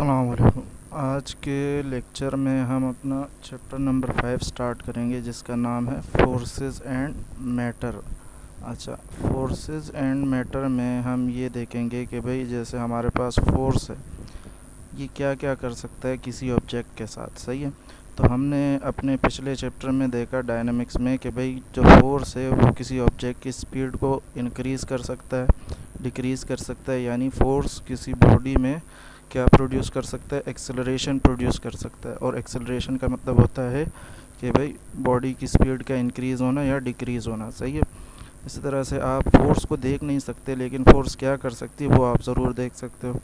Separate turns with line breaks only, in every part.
अस्सलाम वालेकुम। आज के लेक्चर में हम अपना चैप्टर नंबर 5 स्टार्ट करेंगे जिसका नाम है फोर्सेस एंड मैटर। अच्छा, फोर्सेस एंड मैटर में हम ये देखेंगे कि भाई जैसे हमारे पास फोर्स है, ये क्या क्या कर सकता है किसी ऑब्जेक्ट के साथ। सही है, तो हमने अपने पिछले चैप्टर में देखा डायनामिक्स में कि भाई जो फोर्स है वो किसी ऑब्जेक्ट की स्पीड को इंक्रीज़ कर सकता है, डिक्रीज़ कर सकता है। यानी फोर्स किसी बॉडी में क्या प्रोड्यूस कर सकता है, एक्सेलरेशन प्रोड्यूस कर सकता है। और एक्सेलरेशन का मतलब होता है कि भाई बॉडी की स्पीड का इंक्रीज़ होना या डिक्रीज़ होना। सही है, इसी तरह से आप फोर्स को देख नहीं सकते लेकिन फोर्स क्या कर सकती है वो आप ज़रूर देख सकते हो।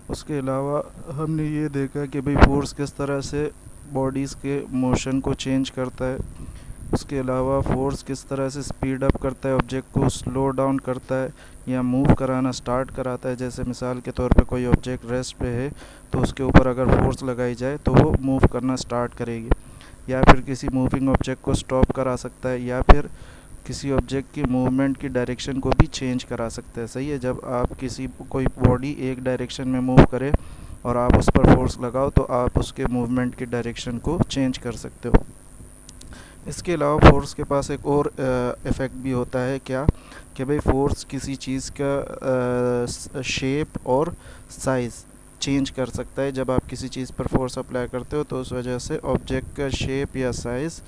उसके अलावा हमने ये देखा कि भाई फोर्स किस तरह से बॉडीज़ के मोशन को चेंज करता है। उसके अलावा फोर्स किस तरह से स्पीड अप करता है, ऑब्जेक्ट को स्लो डाउन करता है या मूव कराना स्टार्ट कराता है। जैसे मिसाल के तौर पे कोई ऑब्जेक्ट रेस्ट पे है तो उसके ऊपर अगर फोर्स लगाई जाए तो वो मूव करना स्टार्ट करेगी, या फिर किसी मूविंग ऑब्जेक्ट को स्टॉप करा सकता है, या फिर किसी ऑब्जेक्ट की मूवमेंट की डायरेक्शन को भी चेंज करा सकते हैं। सही है, जब आप कोई बॉडी एक डायरेक्शन में मूव करे और आप उस पर फोर्स लगाओ तो आप उसके मूवमेंट की डायरेक्शन को चेंज कर सकते हो। इसके अलावा फोर्स के पास एक और इफ़ेक्ट भी होता है, क्या कि भाई फोर्स किसी चीज़ का शेप और साइज़ चेंज कर सकता है। जब आप किसी चीज़ पर फोर्स अप्लाई करते हो तो उस वजह से ऑब्जेक्ट का शेप या साइज़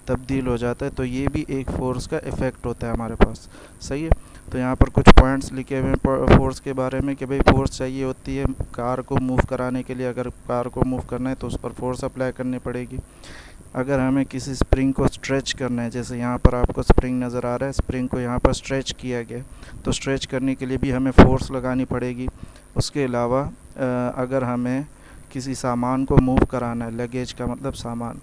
तब्दील हो जाता है। तो ये भी एक फ़ोर्स का इफ़ेक्ट होता है हमारे पास। सही है, तो यहाँ पर कुछ पॉइंट्स लिखे हुए हैं फोर्स के बारे में कि भाई फोर्स चाहिए होती है कार को मूव कराने के लिए। अगर कार को मूव करना है तो उस पर फोर्स अप्लाई करनी पड़ेगी। अगर हमें किसी स्प्रिंग को स्ट्रेच करना है, जैसे यहाँ पर आपको स्प्रिंग नज़र आ रहा है, स्प्रिंग को यहाँ पर स्ट्रेच किया गया, तो स्ट्रेच करने के लिए भी हमें फ़ोर्स लगानी पड़ेगी। उसके अलावा अगर हमें किसी सामान को मूव कराना है, लगेज का मतलब सामान,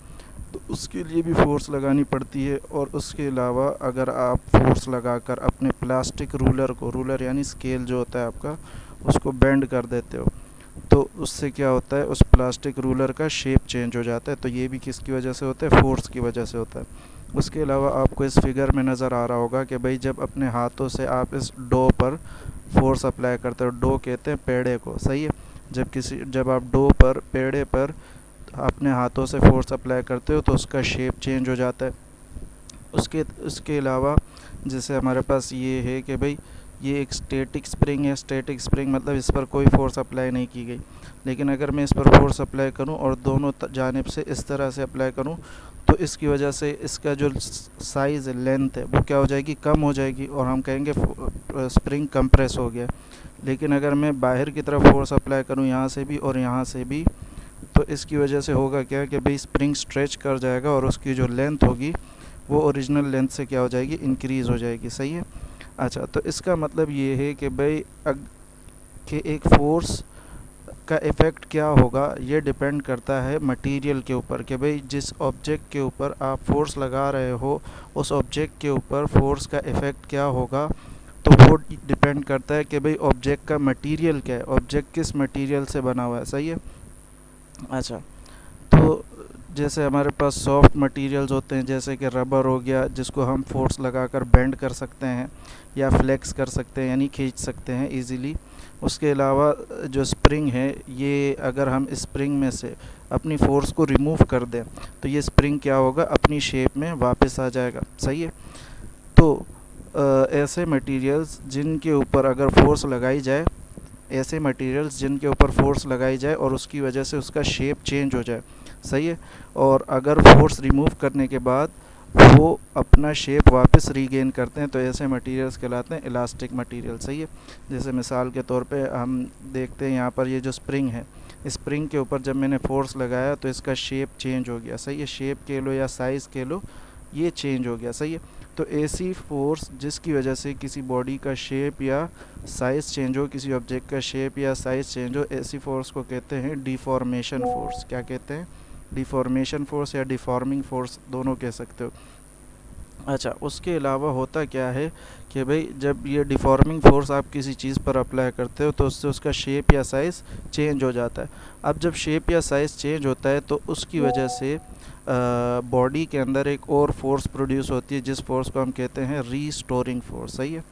तो उसके लिए भी फ़ोर्स लगानी पड़ती है। और उसके अलावा अगर आप फोर्स लगाकर अपने प्लास्टिक रूलर यानी स्केल जो होता है आपका, उसको बेंड कर देते हो तो उससे क्या होता है, उस प्लास्टिक रूलर का शेप चेंज हो जाता है। तो ये भी किसकी वजह से होता है, फोर्स की वजह से होता है। उसके अलावा आपको इस फिगर में नज़र आ रहा होगा कि भाई जब अपने हाथों से आप इस डो पर फोर्स अप्लाई करते हो, डो कहते हैं पेड़े को। सही है, जब आप डो पर पेड़े पर अपने हाथों से फोर्स अप्लाई करते हो तो उसका शेप चेंज हो जाता है। उसके अलावा जैसे हमारे पास ये है कि भाई ये एक स्टैटिक स्प्रिंग है। स्टैटिक स्प्रिंग मतलब इस पर कोई फोर्स अप्लाई नहीं की गई, लेकिन अगर मैं इस पर फोर्स अप्लाई करूं और दोनों जानिब से इस तरह से अप्लाई करूं तो इसकी वजह से इसका जो साइज़ है, लेंथ है, वो क्या हो जाएगी, कम हो जाएगी और हम कहेंगे स्प्रिंग कंप्रेस हो गया। लेकिन अगर मैं बाहर की तरफ फोर्स अप्लाई करूं यहाँ से भी और यहाँ से भी, तो इसकी वजह से होगा क्या कि भाई स्प्रिंग स्ट्रेच कर जाएगा और उसकी जो लेंथ होगी वो ओरिजिनल लेंथ से क्या हो जाएगी, इंक्रीज़ हो जाएगी। सही है। अच्छा, तो इसका मतलब ये है कि भाई कि एक फ़ोर्स का इफ़ेक्ट क्या होगा ये डिपेंड करता है मटेरियल के ऊपर, कि भाई जिस ऑब्जेक्ट के ऊपर आप फोर्स लगा रहे हो उस ऑब्जेक्ट के ऊपर फोर्स का इफ़ेक्ट क्या होगा। तो वो डिपेंड करता है कि भाई ऑब्जेक्ट का मटेरियल क्या है, ऑब्जेक्ट किस मटेरियल से बना हुआ है। सही है। अच्छा, तो जैसे हमारे पास सॉफ्ट मटेरियल्स होते हैं, जैसे कि रबर हो गया जिसको हम फोर्स लगाकर बेंड कर सकते हैं या फ्लेक्स कर सकते हैं यानी खींच सकते हैं इजीली। उसके अलावा जो स्प्रिंग है, ये अगर हम स्प्रिंग में से अपनी फ़ोर्स को रिमूव कर दें तो ये स्प्रिंग क्या होगा, अपनी शेप में वापस आ जाएगा। सही है, तो ऐसे मटेरियल्स जिनके ऊपर अगर फोर्स लगाई जाए, ऐसे मटेरियल्स जिनके ऊपर फोर्स लगाई जाए और उसकी वजह से उसका शेप चेंज हो जाए। सही है, और अगर फोर्स रिमूव करने के बाद वो अपना शेप वापस रीगेन करते हैं तो ऐसे मटेरियल्स कहलाते हैं इलास्टिक मटेरियल। सही है, जैसे मिसाल के तौर पे हम देखते हैं यहाँ पर ये जो स्प्रिंग है, स्प्रिंग के ऊपर जब मैंने फोर्स लगाया तो इसका शेप चेंज हो गया। सही है, शेप कह लो या साइज़ कह लो, ये चेंज हो गया। सही है, तो ऐसी फोर्स जिसकी वजह से किसी बॉडी का शेप या साइज़ चेंज हो, किसी ऑब्जेक्ट का शेप या साइज़ चेंज हो, ऐसी फोर्स को कहते हैं डिफॉर्मेशन फोर्स। क्या कहते हैं, डिफॉर्मेशन फोर्स या डिफॉर्मिंग फोर्स, दोनों कह सकते हो। अच्छा, उसके अलावा होता क्या है कि भाई जब ये डिफॉर्मिंग फोर्स आप किसी चीज़ पर अप्लाई करते हो तो उससे उसका शेप या साइज़ चेंज हो जाता है। अब जब शेप या साइज़ चेंज होता है तो उसकी वजह से बॉडी के अंदर एक और फोर्स प्रोड्यूस होती है जिस फोर्स को हम कहते हैं रीस्टोरिंग फोर्स। सही है,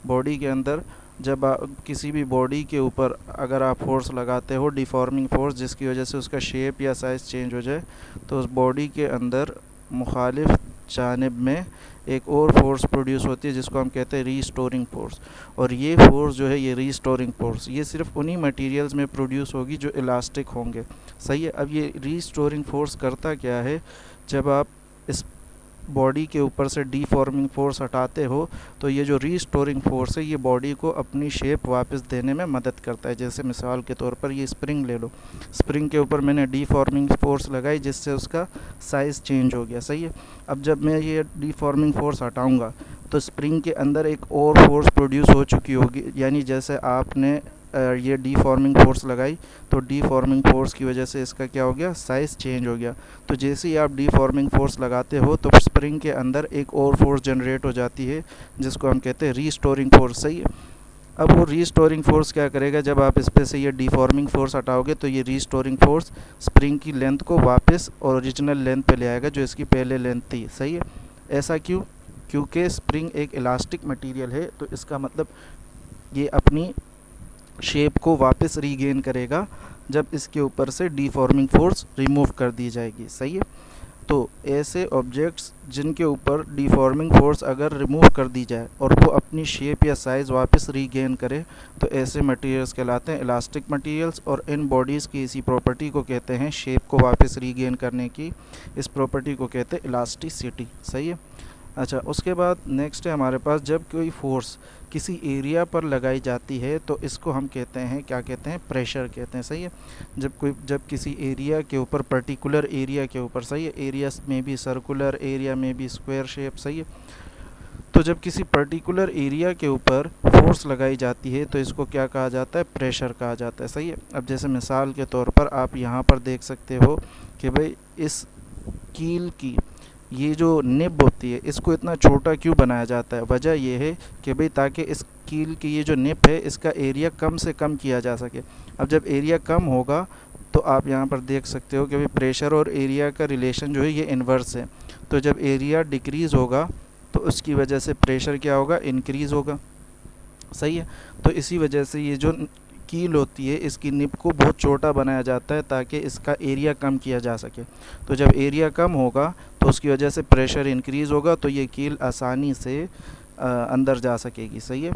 बॉडी के अंदर जब आप किसी भी बॉडी के ऊपर अगर आप फोर्स लगाते हो, डिफॉर्मिंग फोर्स, जिसकी वजह से उसका शेप या साइज़ चेंज हो जाए, तो उस बॉडी के अंदर मुखालिफ जानिब में एक और फोर्स प्रोड्यूस होती है जिसको हम कहते हैं रीस्टोरिंग फोर्स। और ये फोर्स जो है, ये रीस्टोरिंग फोर्स, ये सिर्फ उन्हीं मटेरियल्स में प्रोड्यूस होगी जो इलास्टिक होंगे। सही है। अब ये रीस्टोरिंग फोर्स करता क्या है, जब आप इस बॉडी के ऊपर से डीफॉर्मिंग फोर्स हटाते हो तो ये जो रीस्टोरिंग फोर्स है ये बॉडी को अपनी शेप वापस देने में मदद करता है। जैसे मिसाल के तौर पर ये स्प्रिंग ले लो, स्प्रिंग के ऊपर मैंने डीफॉर्मिंग फोर्स लगाई जिससे उसका साइज़ चेंज हो गया। सही है। अब जब मैं ये डीफॉर्मिंग फोर्स हटाऊंगा तो स्प्रिंग के अंदर एक और फोर्स प्रोड्यूस हो चुकी होगी, यानी जैसे आपने ये डीफॉर्मिंग फोर्स लगाई तो डीफॉर्मिंग फोर्स की वजह से इसका क्या हो गया, साइज़ चेंज हो गया। तो जैसे ही आप डीफॉर्मिंग फोर्स लगाते हो तो स्प्रिंग के अंदर एक और फोर्स जनरेट हो जाती है जिसको हम कहते हैं रीस्टोरिंग फोर्स। सही है। अब वो रीस्टोरिंग फोर्स क्या करेगा, जब आप इस पे से ये डीफॉर्मिंग फोर्स हटाओगे तो ये रीस्टोरिंग फोर्स स्प्रिंग की लेंथ को वापस ओरिजिनल लेंथ पे ले आएगा जो इसकी पहले लेंथ थी। सही है। ऐसा क्यों? क्योंकि स्प्रिंग एक इलास्टिक मटेरियल है, तो इसका मतलब ये अपनी शेप को वापस रीगेन करेगा जब इसके ऊपर से डीफॉर्मिंग फोर्स रिमूव कर दी जाएगी। सही है। तो ऐसे ऑब्जेक्ट्स जिनके ऊपर डीफॉर्मिंग फोर्स अगर रिमूव कर दी जाए और वो अपनी शेप या साइज़ वापस रीगेन करे तो ऐसे मटेरियल्स कहलाते हैं इलास्टिक मटेरियल्स। और इन बॉडीज़ की इसी प्रॉपर्टी को कहते हैं, शेप को वापस रीगेन करने की इस प्रॉपर्टी को कहते हैं इलास्टिसिटी। सही है। अच्छा, उसके बाद नेक्स्ट है हमारे पास, जब कोई फोर्स किसी एरिया पर लगाई जाती है तो इसको हम कहते हैं, क्या कहते हैं, प्रेशर कहते हैं। सही है। जब किसी एरिया के ऊपर, पर्टिकुलर एरिया के ऊपर, सही है, एरिया में भी सर्कुलर, एरिया में भी स्क्वायर शेप, सही है, तो जब किसी पर्टिकुलर एरिया के ऊपर फोर्स लगाई जाती है तो इसको क्या कहा जाता है, प्रेशर कहा जाता है। सही है। अब जैसे मिसाल के तौर पर आप यहाँ पर देख सकते हो कि भाई इस कील की ये जो निब होती है इसको इतना छोटा क्यों बनाया जाता है? वजह यह है कि भाई ताकि इस कील की ये जो निब है इसका एरिया कम से कम किया जा सके। अब जब एरिया कम होगा तो आप यहाँ पर देख सकते हो कि भाई प्रेशर और एरिया का रिलेशन जो है ये इन्वर्स है। तो जब एरिया डिक्रीज़ होगा तो उसकी वजह से प्रेशर क्या होगा, इंक्रीज़ होगा। सही है। तो इसी वजह से ये जो कील होती है इसकी निब को बहुत छोटा बनाया जाता है ताकि इसका एरिया कम किया जा सके। तो जब एरिया कम होगा तो उसकी वजह से प्रेशर इंक्रीज़ होगा तो ये कील आसानी से अंदर जा सकेगी। सही है।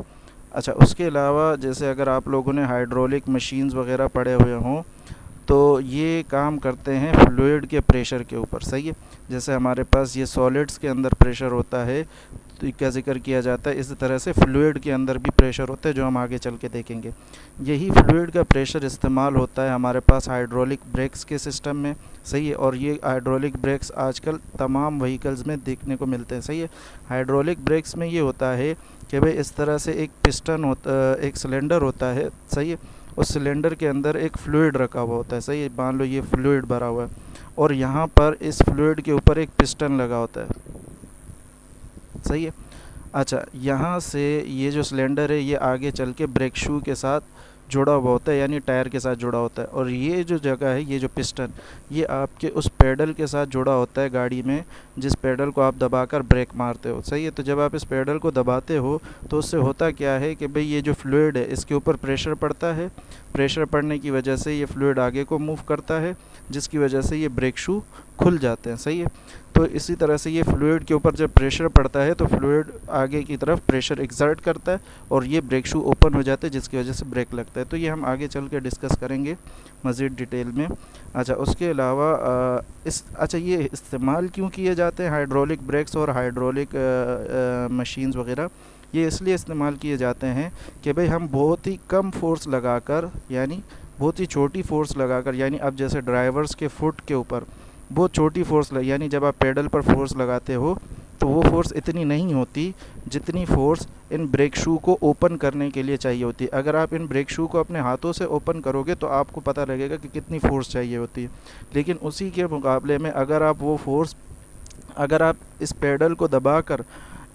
अच्छा, उसके अलावा जैसे अगर आप लोगों ने हाइड्रोलिक मशीन्स वगैरह पढ़े हुए हों तो ये काम करते हैं फ्लूइड के प्रेशर के ऊपर। सही है। जैसे हमारे पास ये सॉलिड्स के अंदर प्रेशर होता है तो क्या जिक्र किया जाता है, इसी तरह से फ्लूइड के अंदर भी प्रेशर होता है जो हम आगे चल के देखेंगे। यही फ्लूइड का प्रेशर इस्तेमाल होता है हमारे पास हाइड्रोलिक ब्रेक्स के सिस्टम में। सही है। और ये हाइड्रोलिक ब्रेक्स आजकल तमाम व्हीकल्स में देखने को मिलते हैं। सही है। हाइड्रोलिक ब्रेक्स में ये होता है कि भाई इस तरह से एक पिस्टन होता, एक सिलेंडर होता है। सही है। उस सिलेंडर के अंदर एक फ्लूइड रखा हुआ होता है। सही है। मान लो ये फ्लूइड भरा हुआ है और यहाँ पर इस फ्लूइड के ऊपर एक पिस्टन लगा होता है। सही है। अच्छा, यहाँ से ये जो सिलेंडर है ये आगे चल के ब्रेक शू के साथ जुड़ा हुआ होता है, यानी टायर के साथ जुड़ा होता है। और ये जो जगह है, ये जो पिस्टन, ये आपके उस पेडल के साथ जुड़ा होता है गाड़ी में, जिस पेडल को आप दबाकर ब्रेक मारते हो। सही है। तो जब आप इस पेडल को दबाते हो तो उससे होता क्या है कि भाई ये जो फ्लूइड है इसके ऊपर प्रेशर पड़ता है। प्रेशर पड़ने की वजह से ये फ्लूइड आगे को मूव करता है जिसकी वजह से ये ब्रेक शू खुल जाते हैं। सही है। तो इसी तरह से ये फ्लूइड के ऊपर जब प्रेशर पड़ता है तो फ्लूइड आगे की तरफ प्रेशर एक्सर्ट करता है और ये ब्रेक शू ओपन हो जाते हैं जिसकी वजह से ब्रेक लगता है। तो ये हम आगे चल के डिस्कस करेंगे मज़ीद डिटेल में। अच्छा, उसके अलावा ये इस्तेमाल क्यों किए जाते हैं हाइड्रोलिक ब्रेक्स और हाइड्रोलिक मशीन्स वगैरह? ये इसलिए इस्तेमाल किए जाते हैं कि भाई हम बहुत ही कम फोर्स लगाकर, यानी बहुत ही छोटी फोर्स लगाकर, यानी अब जैसे ड्राइवर्स के फुट के ऊपर बहुत छोटी फोर्स यानी जब आप पेडल पर फोर्स लगाते हो तो वो फोर्स इतनी नहीं होती जितनी फोर्स इन ब्रेक शू को ओपन करने के लिए चाहिए होती है। अगर आप इन ब्रेक शू को अपने हाथों से ओपन करोगे तो आपको पता लगेगा कि कितनी फ़ोर्स चाहिए होती है। लेकिन उसी के मुकाबले में अगर आप इस पेडल को दबाकर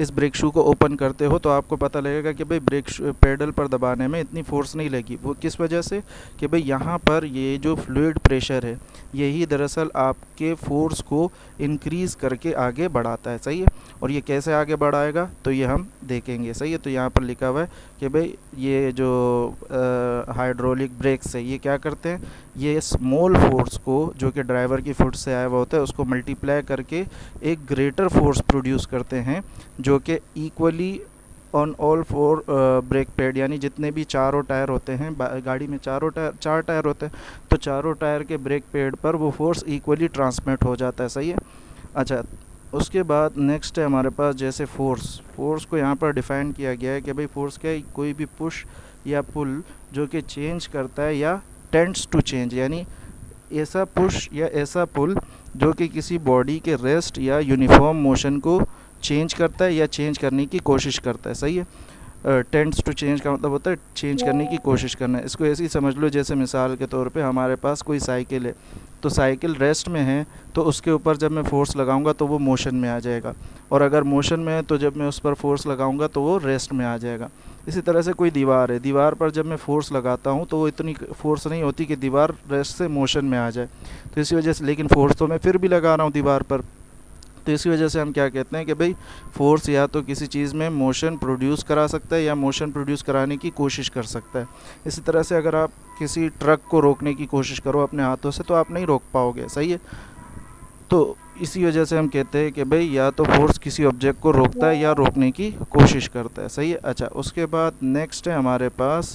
इस ब्रेक शू को ओपन करते हो तो आपको पता लगेगा कि भाई ब्रेक पेडल पर दबाने में इतनी फोर्स नहीं लगी। वो किस वजह से कि भाई यहाँ पर ये जो फ्लूइड प्रेशर है यही दरअसल आपके फोर्स को इंक्रीज़ करके आगे बढ़ाता है। सही है, और ये कैसे आगे बढ़ाएगा तो ये हम देखेंगे। सही है, तो यहाँ पर लिखा हुआ है कि भाई ये जो हाइड्रोलिक ब्रेक्स है ये क्या करते हैं, ये स्मॉल फोर्स को जो कि ड्राइवर की फुट से आया हुआ होता है उसको मल्टीप्लाई करके एक ग्रेटर फोर्स प्रोड्यूस करते हैं जो कि equally on all four brake pad, यानी जितने भी चारों टायर होते हैं गाड़ी में, चार टायर होते हैं, तो चारों टायर के ब्रेक पैड पर वो फोर्स इक्वली ट्रांसमिट हो जाता है। सही है। अच्छा, उसके बाद नेक्स्ट है हमारे पास जैसे फोर्स को यहाँ पर डिफ़ाइन किया गया है कि भाई फोर्स क्या है, कोई भी पुश या पुल जो कि चेंज करता है या टेंड्स टू चेंज, यानी ऐसा पुश या ऐसा पुल जो कि किसी बॉडी के रेस्ट या यूनिफॉर्म मोशन को चेंज करता है या चेंज करने की कोशिश करता है। सही है, टेंड्स टू चेंज का मतलब होता है चेंज करने की कोशिश करना है। इसको ऐसे ही समझ लो जैसे मिसाल के तौर पे हमारे पास कोई साइकिल है, तो साइकिल रेस्ट में है तो उसके ऊपर जब मैं फ़ोर्स लगाऊंगा तो वो मोशन में आ जाएगा, और अगर मोशन में है तो जब मैं उस पर फोर्स लगाऊंगा तो वो रेस्ट में आ जाएगा। इसी तरह से कोई दीवार है, दीवार पर जब मैं फोर्स लगाता हूँ तो वो इतनी फोर्स नहीं होती कि दीवार रेस्ट से मोशन में आ जाए, तो इसी वजह से, लेकिन फोर्स तो मैं फिर भी लगा रहा हूँ दीवार पर, तो इसी वजह से हम क्या कहते हैं कि भाई फोर्स या तो किसी चीज़ में मोशन प्रोड्यूस करा सकता है या मोशन प्रोड्यूस कराने की कोशिश कर सकता है। इसी तरह से अगर आप किसी ट्रक को रोकने की कोशिश करो अपने हाथों से तो आप नहीं रोक पाओगे। सही है, तो इसी वजह से हम कहते हैं कि भाई या तो फोर्स किसी ऑब्जेक्ट को रोकता है या रोकने की कोशिश करता है। सही है। अच्छा, उसके बाद नेक्स्ट है हमारे पास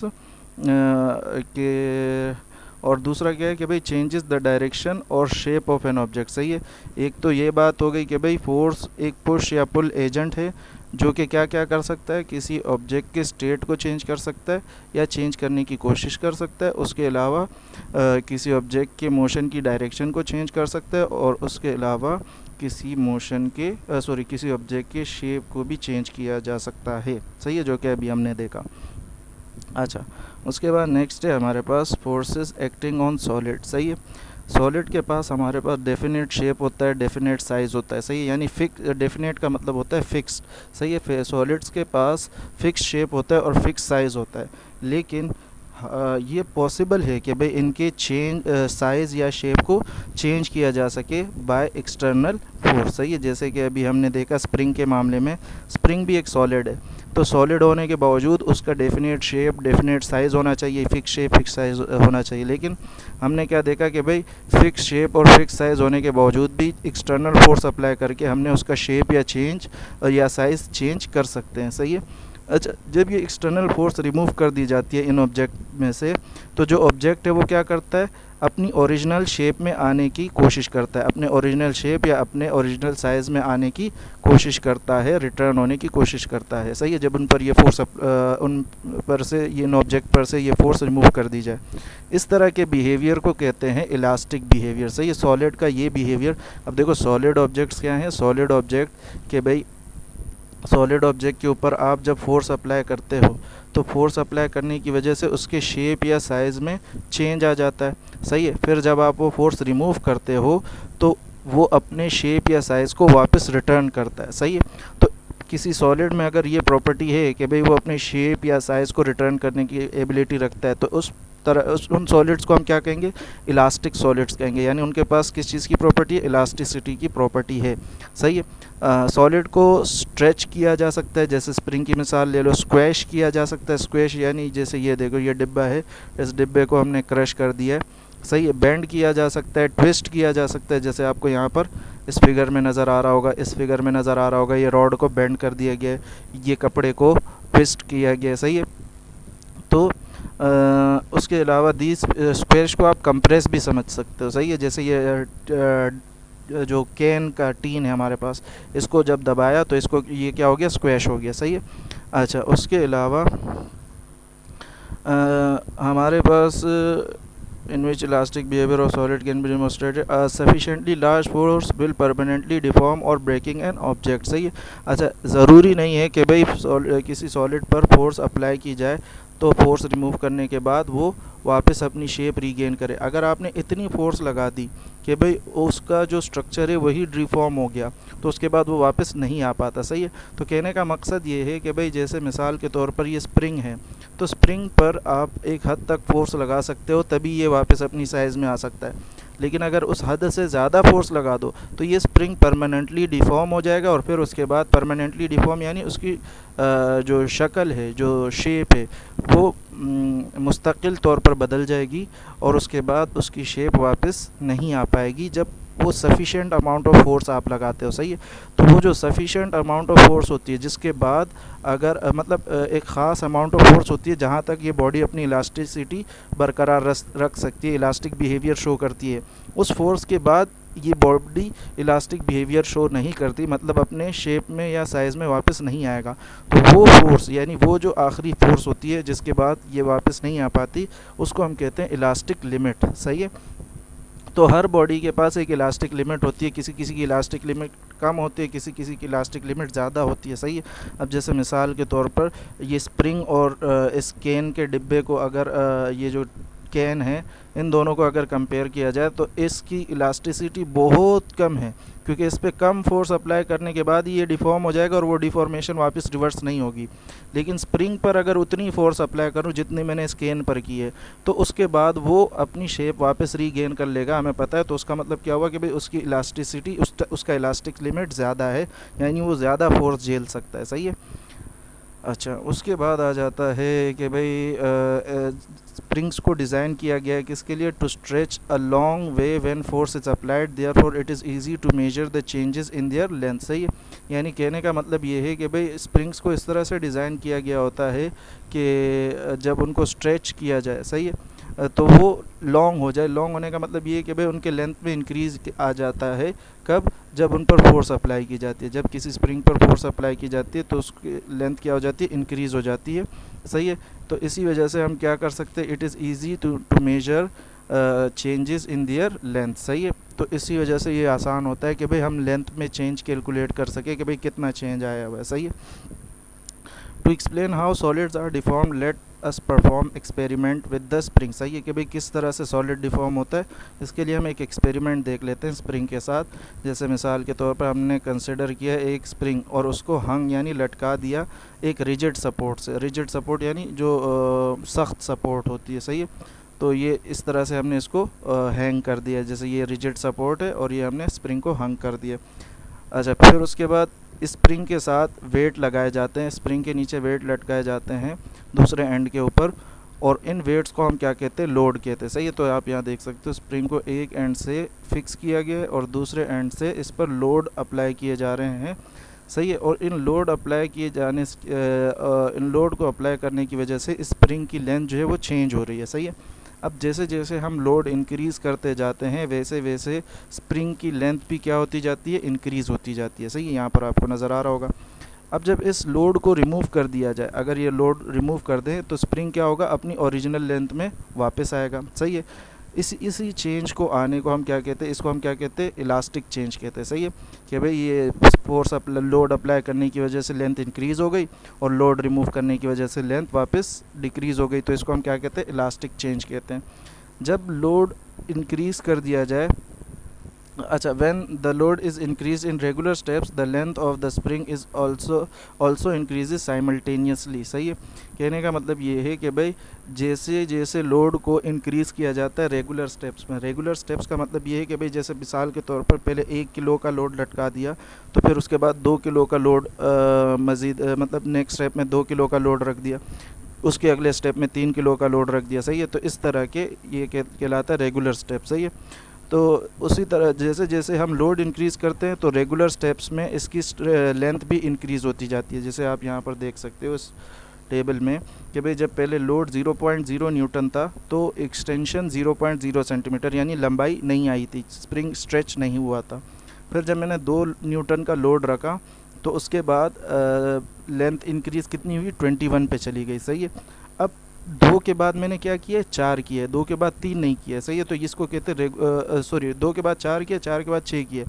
कि, और दूसरा क्या है कि भाई चेंजेस द डायरेक्शन और शेप ऑफ एन ऑब्जेक्ट। सही है, एक तो ये बात हो गई कि भाई फोर्स एक पुश या पुल एजेंट है जो कि क्या क्या कर सकता है, किसी ऑब्जेक्ट के स्टेट को चेंज कर सकता है या चेंज करने की कोशिश कर सकता है। उसके अलावा किसी ऑब्जेक्ट के मोशन की डायरेक्शन को चेंज कर सकता है, और उसके अलावा किसी मोशन के किसी ऑब्जेक्ट के शेप को भी चेंज किया जा सकता है। सही है, जो कि अभी हमने देखा। अच्छा, उसके बाद नेक्स्ट है हमारे पास फोर्सेस एक्टिंग ऑन सॉलिड। सही है, सॉलिड के पास हमारे पास डेफिनेट शेप होता है, डेफिनेट साइज़ होता है। सही है, यानी डेफिनेट का मतलब होता है फिक्स्ड। सही है, सॉलिड्स के पास फिक्स शेप होता है और फिक्स साइज़ होता है, लेकिन ये पॉसिबल है कि भाई इनके साइज़ या शेप को चेंज किया जा सके बाय एक्सटर्नल फोर्स। सही है, जैसे कि अभी हमने देखा स्प्रिंग के मामले में, स्प्रिंग भी एक सॉलिड है, तो सॉलिड होने के बावजूद उसका डेफिनेट शेप, डेफिनेट साइज़ होना चाहिए, फिक्स शेप, फिक्स साइज़ होना चाहिए। लेकिन हमने क्या देखा कि भाई फिक्स शेप और फिक्स साइज़ होने के बावजूद भी एक्सटर्नल फोर्स अप्लाई करके हमने उसका शेप या साइज़ चेंज कर सकते हैं। सही है। अच्छा, जब ये एक्सटर्नल फोर्स रिमूव कर दी जाती है इन ऑब्जेक्ट में से, तो जो ऑब्जेक्ट है वो क्या करता है, अपनी ओरिजिनल शेप में आने की कोशिश करता है, अपने ओरिजिनल शेप या अपने ओरिजिनल साइज़ में आने की कोशिश करता है, रिटर्न होने की कोशिश करता है। सही है, जब उन पर ये फोर्स उन पर से ये इन ऑब्जेक्ट पर से ये फोर्स रिमूव कर दी जाए। इस तरह के बिहेवियर को कहते हैं इलास्टिक बिहेवियर। सही है, सॉलिड का ये बिहेवियर। अब देखो सॉलिड ऑब्जेक्ट्स क्या हैं, सॉलिड ऑब्जेक्ट के भाई सॉलिड ऑब्जेक्ट के ऊपर आप जब फोर्स अप्लाई करते हो तो फोर्स अप्लाई करने की वजह से उसके शेप या साइज़ में चेंज आ जाता है। सही है, फिर जब आप वो फोर्स रिमूव करते हो तो वो अपने शेप या साइज़ को वापस रिटर्न करता है। सही है, तो किसी सॉलिड में अगर ये प्रॉपर्टी है कि भाई वो अपने शेप या साइज़ को रिटर्न करने की एबिलिटी रखता है, तो उन सॉलिड्स को हम क्या कहेंगे, इलास्टिक सॉलिड्स कहेंगे, यानी उनके पास किस चीज़ की प्रॉपर्टी है, इलास्टिसिटी की प्रॉपर्टी है। सही है, सॉलिड को स्ट्रेच किया जा सकता है, जैसे स्प्रिंग की मिसाल ले लो, स्क्वैश किया जा सकता है। स्क्वैश यानी जैसे ये देखो ये डिब्बा है, इस डिब्बे को हमने क्रश कर दिया है। सही है, बेंड किया जा सकता है, ट्विस्ट किया जा सकता है, जैसे आपको यहाँ पर इस फिगर में नज़र आ रहा होगा, इस फिगर में नज़र आ रहा होगा, ये रॉड को बेंड कर दिया गया है, ये कपड़े को ट्विस्ट किया गया है। सही है, तो उसके अलावा दीज स्क्वैश को आप कंप्रेस भी समझ सकते हो। सही है, जैसे ये जो कैन का टीन है हमारे पास, इसको जब दबाया तो इसको ये क्या हो गया, स्क्वैश हो गया। सही है। अच्छा, उसके अलावा हमारे पास in which elastic behavior of solid can be demonstrated, a sufficiently large force will permanently deform or breaking an object। सही है। अच्छा, ज़रूरी नहीं है कि भाई किसी सॉलिड पर फोर्स अप्लाई की जाए तो फोर्स रिमूव करने के बाद वो वापस अपनी शेप रीगेन करे। अगर आपने इतनी फोर्स लगा दी कि भाई उसका जो स्ट्रक्चर है वही डिफॉर्म हो गया, तो उसके बाद वो वापस नहीं आ पाता। सही है। तो कहने का मकसद ये है कि भाई जैसे मिसाल के तौर पर ये स्प्रिंग है, तो स्प्रिंग पर आप एक हद तक फोर्स लगा सकते हो, तभी ये वापस अपनी साइज़ में आ सकता है। लेकिन अगर उस हद से ज़्यादा फोर्स लगा दो तो ये स्प्रिंग परमानेंटली डिफॉर्म हो जाएगा, और फिर उसके बाद परमानेंटली डिफॉर्म यानी उसकी जो शक्ल है, जो शेप है, वो मुस्तकिल तौर पर बदल जाएगी, और उसके बाद उसकी शेप वापस नहीं आ पाएगी जब वो सफिशेंट अमाउंट ऑफ फोर्स आप लगाते हो। सही है। तो वो जो सफिशेंट अमाउंट ऑफ फोर्स होती है, जिसके बाद अगर एक ख़ास अमाउंट ऑफ फोर्स होती है जहाँ तक ये बॉडी अपनी इलास्टिसिटी बरकरार रख सकती है, इलास्टिक बिहेवियर शो करती है, उस फोर्स के बाद ये बॉडी इलास्टिक बिहेवियर शो नहीं करती, मतलब अपने शेप में या साइज़ में वापस नहीं आएगा। तो वो फोर्स यानी वो जो आखिरी फोर्स होती है जिसके बाद ये वापस नहीं आ पाती, उसको हम कहते हैं इलास्टिक लिमिट। सही है। तो हर बॉडी के पास एक इलास्टिक लिमिट होती है, किसी किसी की इलास्टिक लिमिट कम होती है, किसी किसी की इलास्टिक लिमिट ज़्यादा होती है। सही है। अब जैसे मिसाल के तौर पर ये स्प्रिंग और इस कैन के डिब्बे को अगर ये जो कैन है, इन दोनों को अगर कंपेयर किया जाए तो इसकी इलास्टिसिटी बहुत कम है, क्योंकि इस पर कम फोर्स अप्लाई करने के बाद ही ये डिफ़ॉर्म हो जाएगा और वो डिफ़ॉर्मेशन वापस रिवर्स नहीं होगी। लेकिन स्प्रिंग पर अगर उतनी फोर्स अप्लाई करूँ जितनी मैंने इस कैन पर की है, तो उसके बाद वो अपनी शेप वापस रीगेन कर लेगा, हमें पता है। तो उसका मतलब क्या हुआ कि भाई उसकी इलास्टिसिटी, उसका इलास्टिक लिमिट ज़्यादा है, यानी वो ज़्यादा फोर्स झेल सकता है। सही है। अच्छा, उसके बाद आ जाता है कि भाई स्प्रिंग्स को डिज़ाइन किया गया है किसके लिए? To stretch a long way when force is applied, therefore it is easy to measure the changes in their length. सही है। यानी कहने का मतलब ये है कि भाई स्प्रिंग्स को इस तरह से डिज़ाइन किया गया होता है कि जब उनको स्ट्रेच किया जाए, सही है, तो वो लॉन्ग हो जाए। लॉन्ग होने का मतलब ये है कि भाई उनके लेंथ में इंक्रीज़ आ जाता है। कब? जब उन पर फोर्स अप्लाई की जाती है। जब किसी स्प्रिंग पर फोर्स अप्लाई की जाती है तो उसकी लेंथ क्या हो जाती है? इंक्रीज़ हो जाती है। सही है। तो इसी वजह से हम क्या कर सकते हैं? It is easy to measure changes in their length. सही है। तो इसी वजह से ये आसान होता है कि भाई हम लेंथ में चेंज कैलकुलेट कर सकें कि भाई कितना चेंज आया हुआ है। सही है। To explain how solids are deform, let us perform experiment with the spring. सही है कि भाई किस तरह से सॉलिड डिफॉर्म होता है, इसके लिए हम एक एक्सपेरिमेंट देख लेते हैं स्प्रिंग के साथ। जैसे मिसाल के तौर पर हमने कंसिडर किया एक स्प्रिंग और उसको हंग यानी लटका दिया एक रिजिड सपोर्ट से। रिजिड सपोर्ट यानी जो सख्त सपोर्ट होती है। सही है। तो ये इस तरह से हमने इसको हैंग कर दिया, जैसे ये रिजिड सपोर्ट है और ये हमने स्प्रिंग को हंग कर दिया। अच्छा, फिर उसके बाद स्प्रिंग के साथ वेट लगाए जाते हैं, स्प्रिंग के नीचे वेट लटकाए जाते हैं दूसरे एंड के ऊपर, और इन वेट्स को हम क्या कहते हैं? लोड कहते हैं। सही है। तो आप यहाँ देख सकते हो स्प्रिंग को एक एंड से फिक्स किया गया है और दूसरे एंड से इस पर लोड अप्लाई किए जा रहे हैं। सही है। और इन लोड अप्लाई किए जाने इन लोड को अप्लाई करने की वजह से स्प्रिंग की लेंथ जो है वो चेंज हो रही है। सही है। अब जैसे जैसे हम लोड इंक्रीज़ करते जाते हैं वैसे वैसे स्प्रिंग की लेंथ भी क्या होती जाती है? इंक्रीज़ होती जाती है। सही है। यहाँ पर आपको नज़र आ रहा होगा। अब जब इस लोड को रिमूव कर दिया जाए, अगर ये लोड रिमूव कर दें तो स्प्रिंग क्या होगा? अपनी ओरिजिनल लेंथ में वापस आएगा। सही है। इसी चेंज को आने को हम क्या कहते हैं? इसको हम क्या कहते हैं? इलास्टिक चेंज कहते हैं। सही है कि भाई ये फोर्स लोड अप्लाई करने की वजह से लेंथ इंक्रीज़ हो गई और लोड रिमूव करने की वजह से लेंथ वापस डिक्रीज़ हो गई, तो इसको हम क्या कहते हैं? इलास्टिक चेंज कहते हैं। जब लोड इंक्रीज़ कर दिया जाए, अच्छा, when the load is increase in regular steps the length of the spring is also increases simultaneously. सही है। कहने का मतलब ये है कि भाई जैसे जैसे लोड को इंक्रीज़ किया जाता है रेगुलर स्टेप्स में, रेगुलर स्टेप्स का मतलब ये है कि भाई जैसे मिसाल के तौर पर पहले 1 किलो का लोड लटका दिया, तो फिर उसके बाद 2 किलो का लोड मज़ीद मतलब नेक्स्ट स्टेप में 2 किलो का लोड रख दिया, उसके अगले स्टेप में 3 किलो का लोड रख दिया। सही है। तो इस तरह के ये कहलाता है रेगुलर स्टेप। सही है। तो उसी तरह जैसे जैसे हम लोड इंक्रीज़ करते हैं तो रेगुलर स्टेप्स में इसकी लेंथ भी इंक्रीज़ होती जाती है। जैसे आप यहाँ पर देख सकते हो इस टेबल में कि भाई जब पहले लोड 0.0 न्यूटन था तो एक्सटेंशन 0.0 सेंटीमीटर यानी लंबाई नहीं आई थी, स्प्रिंग स्ट्रेच नहीं हुआ था। फिर जब मैंने 2 न्यूटन का लोड रखा तो उसके बाद लेंथ इंक्रीज़ कितनी हुई? 21 पे चली गई। सही है। अब 2 के बाद मैंने क्या किया? 4 किया। 2 के बाद 3 नहीं किया। सही है। तो इसको कहते हैं 2 के बाद 4 किया, 4 के बाद 6 किए,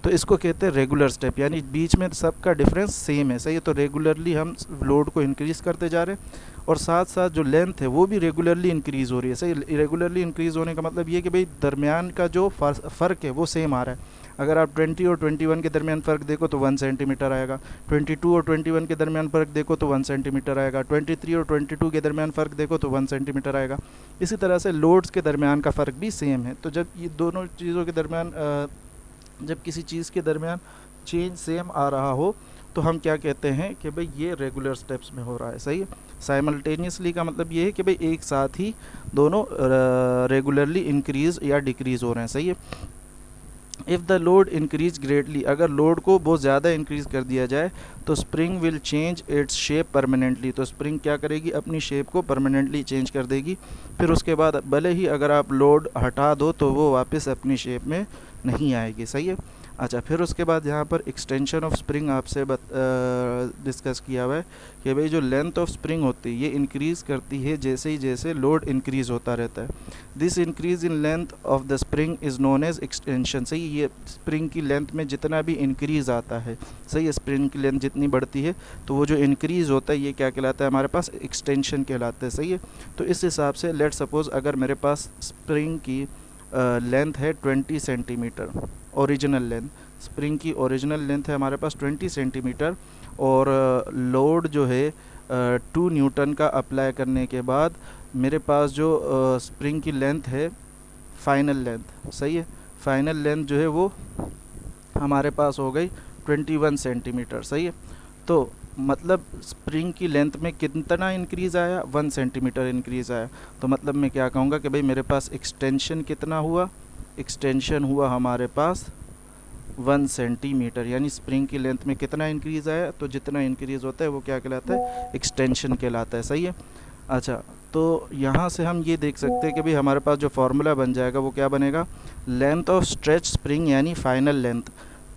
तो इसको कहते हैं रेगुलर स्टेप, यानी बीच में सबका डिफरेंस सेम है। सही है। तो रेगुलरली हम लोड को इंक्रीज़ करते जा रहे हैं और साथ साथ जो लेंथ है वो भी रेगुलरली इंक्रीज़ हो रही है। सही, रेगुलरली इंक्रीज़ होने का मतलब ये कि भाई दरमियान का जो फ़र्क है वो सेम आ रहा है। अगर आप 20 और 21 के दरमियान फ़र्क देखो तो 1 सेंटीमीटर आएगा, 22 और 21 के दरमियान फ़र्क देखो तो 1 सेंटीमीटर आएगा, 23 और 22 के दरमियान फ़र्क देखो तो 1 सेंटीमीटर आएगा। इसी तरह से लोड्स के दरमियान का फ़र्क भी सेम है। तो जब ये दोनों चीज़ों के दरमियान जब किसी चीज़ के दरमियान चेंज सेम आ रहा हो तो हम क्या कहते हैं कि भाई ये रेगुलर स्टेप्स में हो रहा है। सही है। साइमल्टेनियसली का मतलब ये है कि भाई एक साथ ही दोनों रेगुलरली इंक्रीज़ या डिक्रीज़ हो रहे हैं। सही है। If the load increase greatly, अगर लोड को बहुत ज़्यादा इंक्रीज़ कर दिया जाए तो spring will change its shape permanently, तो स्प्रिंग क्या करेगी, अपनी शेप को परमानेंटली चेंज कर देगी। फिर उसके बाद भले ही अगर आप लोड हटा दो तो वो वापस अपनी शेप में नहीं आएगी। सही है। अच्छा, फिर उसके बाद यहाँ पर एक्सटेंशन ऑफ स्प्रिंग आपसे डिस्कस किया हुआ है कि भाई जो लेंथ ऑफ स्प्रिंग होती है ये इंक्रीज़ करती है जैसे लोड इंक्रीज़ होता रहता है। This increase in length of the spring is known as extension. सही, ये स्प्रिंग की लेंथ में जितना भी इंक्रीज़ आता है, सही है, स्प्रिंग की लेंथ जितनी बढ़ती है तो वो जो इंक्रीज़ होता है ये क्या कहलाता है, हमारे पास एक्सटेंशन कहलाता है। सही है। तो इस हिसाब से लेट सपोज़ अगर मेरे पास स्प्रिंग की लेंथ है 20 सेंटीमीटर, ओरिजिनल लेंथ, स्प्रिंग की ओरिजिनल लेंथ है हमारे पास 20 सेंटीमीटर, और लोड जो है 2 न्यूटन का अप्लाई करने के बाद मेरे पास जो स्प्रिंग की लेंथ है फाइनल लेंथ, सही है, फाइनल लेंथ जो है वो हमारे पास हो गई 21 सेंटीमीटर। सही है। तो मतलब स्प्रिंग की लेंथ में कितना इंक्रीज़ आया, 1 सेंटीमीटर इंक्रीज़ आया। तो मतलब मैं क्या कहूँगा कि भाई मेरे पास एक्सटेंशन कितना हुआ, एक्सटेंशन हुआ हमारे पास 1 सेंटीमीटर, यानी स्प्रिंग की लेंथ में कितना इंक्रीज़ आया, तो जितना इंक्रीज़ होता है वो क्या कहलाता है, एक्सटेंशन कहलाता है। सही है। अच्छा, तो यहाँ से हम ये देख सकते हैं कि भाई हमारे पास जो फार्मूला बन जाएगा वो क्या बनेगा, लेंथ ऑफ स्ट्रेच स्प्रिंग यानी फाइनल लेंथ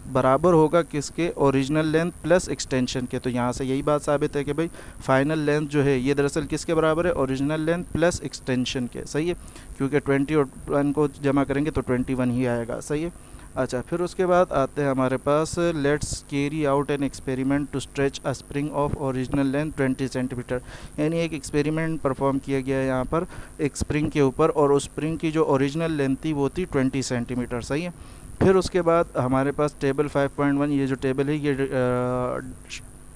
बराबर होगा किसके, ओरिजिनल लेंथ प्लस एक्सटेंशन के। तो यहाँ से यही बात साबित है कि भाई फाइनल लेंथ जो है ये दरअसल किसके बराबर है, ओरिजिनल लेंथ प्लस एक्सटेंशन के। सही है, क्योंकि 20 और 1 को जमा करेंगे तो 21 ही आएगा। सही है। अच्छा, फिर उसके बाद आते हैं हमारे पास, let's carry out an experiment to stretch a spring of original length 20 centimetre, यानी एक एक्सपेरिमेंट परफॉर्म किया गया है यहाँ पर एक स्प्रिंग के ऊपर, और उस स्प्रिंग की जो ओरिजिनल लेंथ थी वो थी 20 सेंटीमीटर। सही है। फिर उसके बाद हमारे पास टेबल 5.1, ये जो टेबल है ये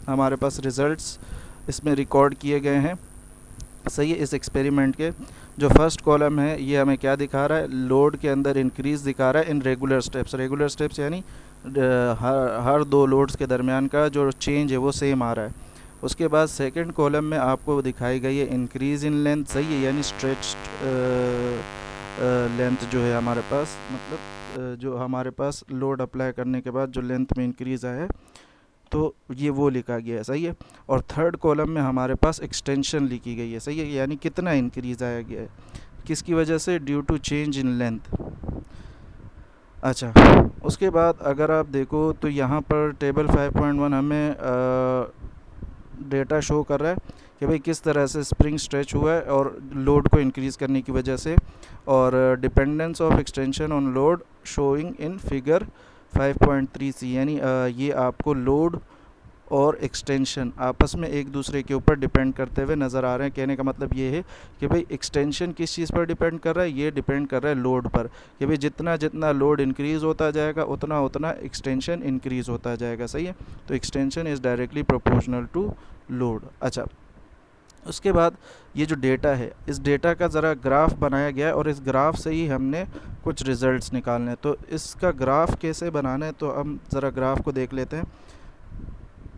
हमारे पास रिज़ल्ट्स इसमें रिकॉर्ड किए गए हैं। सही है। इस एक्सपेरिमेंट के जो फर्स्ट कॉलम है ये हमें क्या दिखा रहा है, लोड के अंदर इंक्रीज़ दिखा रहा है in regular steps. Regular steps यानी हर 2 लोड्स के दरमियान का जो चेंज है वो सेम आ रहा है। उसके बाद सेकंड कॉलम में आपको दिखाई गई है इंक्रीज़ इन लेंथ। सही है, यानी स्ट्रेच्ड लेंथ जो है हमारे पास, मतलब जो हमारे पास लोड अप्लाई करने के बाद जो लेंथ में इंक्रीज़ आया है तो ये वो लिखा गया है। सही है। और थर्ड कॉलम में हमारे पास एक्सटेंशन लिखी गई है। सही है, यानी कितना इंक्रीज़ आया गया है, किसकी वजह से, due to change in length. अच्छा, उसके बाद अगर आप देखो तो यहाँ पर टेबल 5.1 हमें डेटा शो कर रहा है कि भाई किस तरह से स्प्रिंग स्ट्रेच हुआ है और लोड को इंक्रीज़ करने की वजह से, और dependence of extension on load showing in figure 5.3 सी, यानी ये आपको लोड और एक्सटेंशन आपस में एक दूसरे के ऊपर डिपेंड करते हुए नज़र आ रहे हैं। कहने का मतलब ये है कि भाई एक्सटेंशन किस चीज़ पर डिपेंड कर रहा है, ये डिपेंड कर रहा है लोड पर, कि भाई जितना जितना लोड इंक्रीज़ होता जाएगा उतना उतना एक्सटेंशन इंक्रीज़ होता जाएगा। सही है। तो extension is directly proportional to load. अच्छा, उसके बाद ये जो डेटा है इस डेटा का ज़रा ग्राफ बनाया गया है, और इस ग्राफ से ही हमने कुछ रिज़ल्ट्स निकालने हैं। तो इसका ग्राफ कैसे बनाना है, तो हम ज़रा ग्राफ को देख लेते हैं।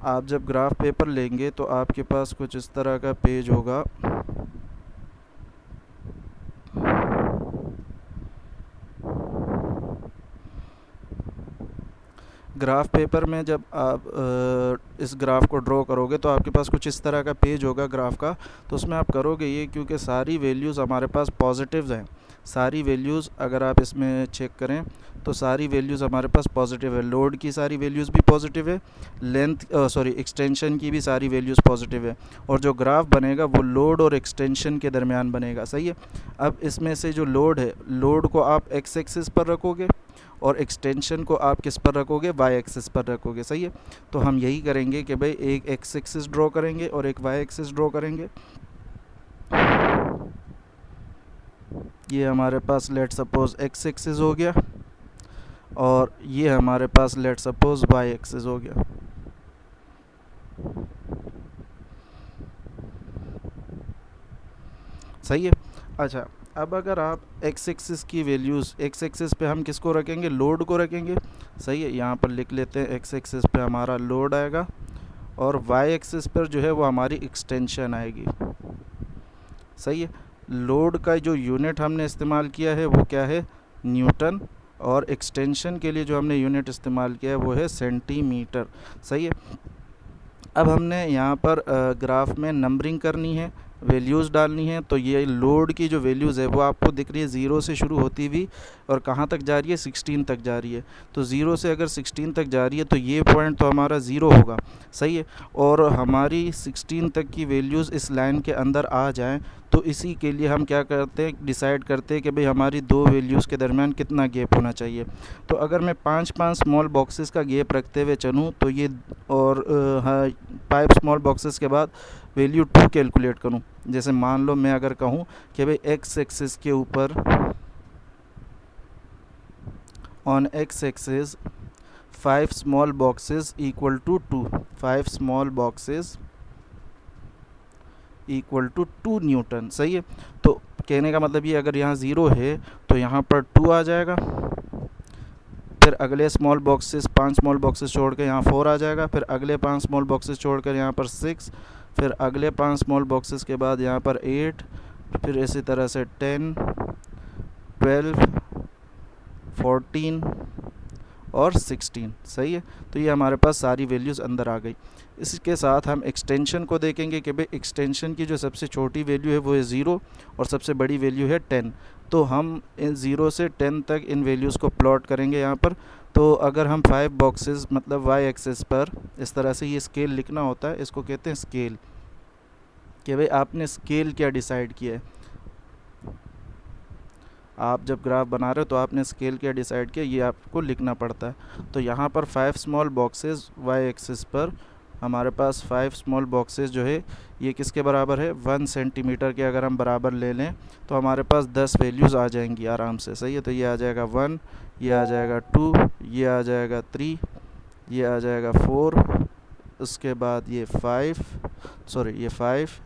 आप जब ग्राफ पेपर लेंगे तो आपके पास कुछ इस तरह का पेज होगा। ग्राफ पेपर में जब आप इस ग्राफ को ड्रॉ करोगे तो आपके पास कुछ इस तरह का पेज होगा ग्राफ का। तो उसमें आप करोगे ये, क्योंकि सारी वैल्यूज़ हमारे पास पॉजिटिव्स हैं, सारी वैल्यूज़ अगर आप इसमें चेक करें तो सारी वैल्यूज़ हमारे पास पॉजिटिव है। लोड की सारी वैल्यूज़ भी पॉजिटिव है, एक्सटेंशन की भी सारी वैल्यूज़ पॉजिटिव है, और जो ग्राफ बनेगा वो लोड और एक्सटेंशन के दरमियान बनेगा। सही है। अब इसमें से जो लोड है, लोड को आप एक्स एक्सिस पर रखोगे और एक्सटेंशन को आप किस पर रखोगे, वाई एक्सिस पर रखोगे। सही है। तो हम यही करेंगे कि भाई एक एक्स एक्सिस ड्रॉ करेंगे और एक वाई एक्सिस ड्रॉ करेंगे। ये हमारे पास लेट सपोज एक्स एक्सिस हो गया और ये हमारे पास लेट सपोज वाई एक्सिस हो गया। सही है। अच्छा, अब अगर आप एक्स एक्सिस की वैल्यूज़, एक्स एक्सिस पे हम किसको रखेंगे, लोड को रखेंगे। सही है, यहाँ पर लिख लेते हैं एक्स एक्सिस पे हमारा लोड आएगा और वाई एक्सिस पर जो है वो हमारी एक्सटेंशन आएगी। सही है, लोड का जो यूनिट हमने इस्तेमाल किया है वो क्या है, न्यूटन, और एक्सटेंशन के लिए जो हमने यूनिट इस्तेमाल किया है वो है सेंटीमीटर। सही है। अब हमने यहाँ पर ग्राफ में नंबरिंग करनी है, वैल्यूज़ डालनी है। तो ये लोड की जो वैल्यूज़ है वो आपको दिख रही है 0 से शुरू होती हुई और कहाँ तक जा रही है, 16 तक जा रही है। तो 0 से अगर 16 तक जा रही है तो ये पॉइंट तो हमारा 0 होगा। सही है, और हमारी 16 तक की वैल्यूज़ इस लाइन के अंदर आ जाएं तो इसी के लिए हम क्या करते हैं, डिसाइड करते हैं कि भाई हमारी दो वैल्यूज़ के दरमियान कितना गैप होना चाहिए। तो अगर मैं 5 स्मॉल बॉक्सेस का गैप रखते हुए चलूँ तो ये, और 5 स्मॉल बॉक्सेस के बाद वैल्यू 2 कैलकुलेट करूँ। जैसे मान लो मैं अगर कहूँ कि भाई एक्स एक्सिस के ऊपर, on X axis 5 small boxes equal to 2, 5 small boxes equal to 2 newton. सही है, तो कहने का मतलब ये, अगर यहाँ 0 है तो यहाँ पर 2 आ जाएगा, फिर अगले स्मॉल बॉक्सेस 5 स्मॉल बॉक्सेस छोड़ कर यहाँ 4 आ जाएगा, फिर अगले 5 स्मॉल बॉक्सेस छोड़कर यहाँ पर 6, फिर अगले 5 स्मॉल बॉक्सेस के बाद यहाँ पर 8, फिर इसी तरह से 10, 12, 14 और 16। सही है, तो ये हमारे पास सारी वैल्यूज़ अंदर आ गई। इसके साथ हम एक्सटेंशन को देखेंगे कि भाई एक्सटेंशन की जो सबसे छोटी वैल्यू है वो है 0 और सबसे बड़ी वैल्यू है 10। तो हम इन 0 से 10 तक इन वैल्यूज़ को प्लॉट करेंगे यहाँ पर। तो अगर हम 5 बॉक्सेस मतलब वाई एक्सिस पर इस तरह से ये स्केल लिखना होता है, इसको कहते हैं स्केल, कि भाई आपने स्केल क्या डिसाइड किया है। आप जब ग्राफ बना रहे हो तो आपने स्केल क्या डिसाइड किया, ये आपको लिखना पड़ता है। तो यहाँ पर 5 स्मॉल बॉक्सेस वाई एक्सिस पर हमारे पास 5 स्मॉल बॉक्सेस जो है ये किसके बराबर है, 1 सेंटीमीटर के अगर हम बराबर ले लें तो हमारे पास 10 वैल्यूज़ आ जाएंगी आराम से। सही है, तो ये आ जाएगा 1, ये आ जाएगा 2, ये आ जाएगा 3, ये आ जाएगा 4, उसके बाद ये 5, ये 5,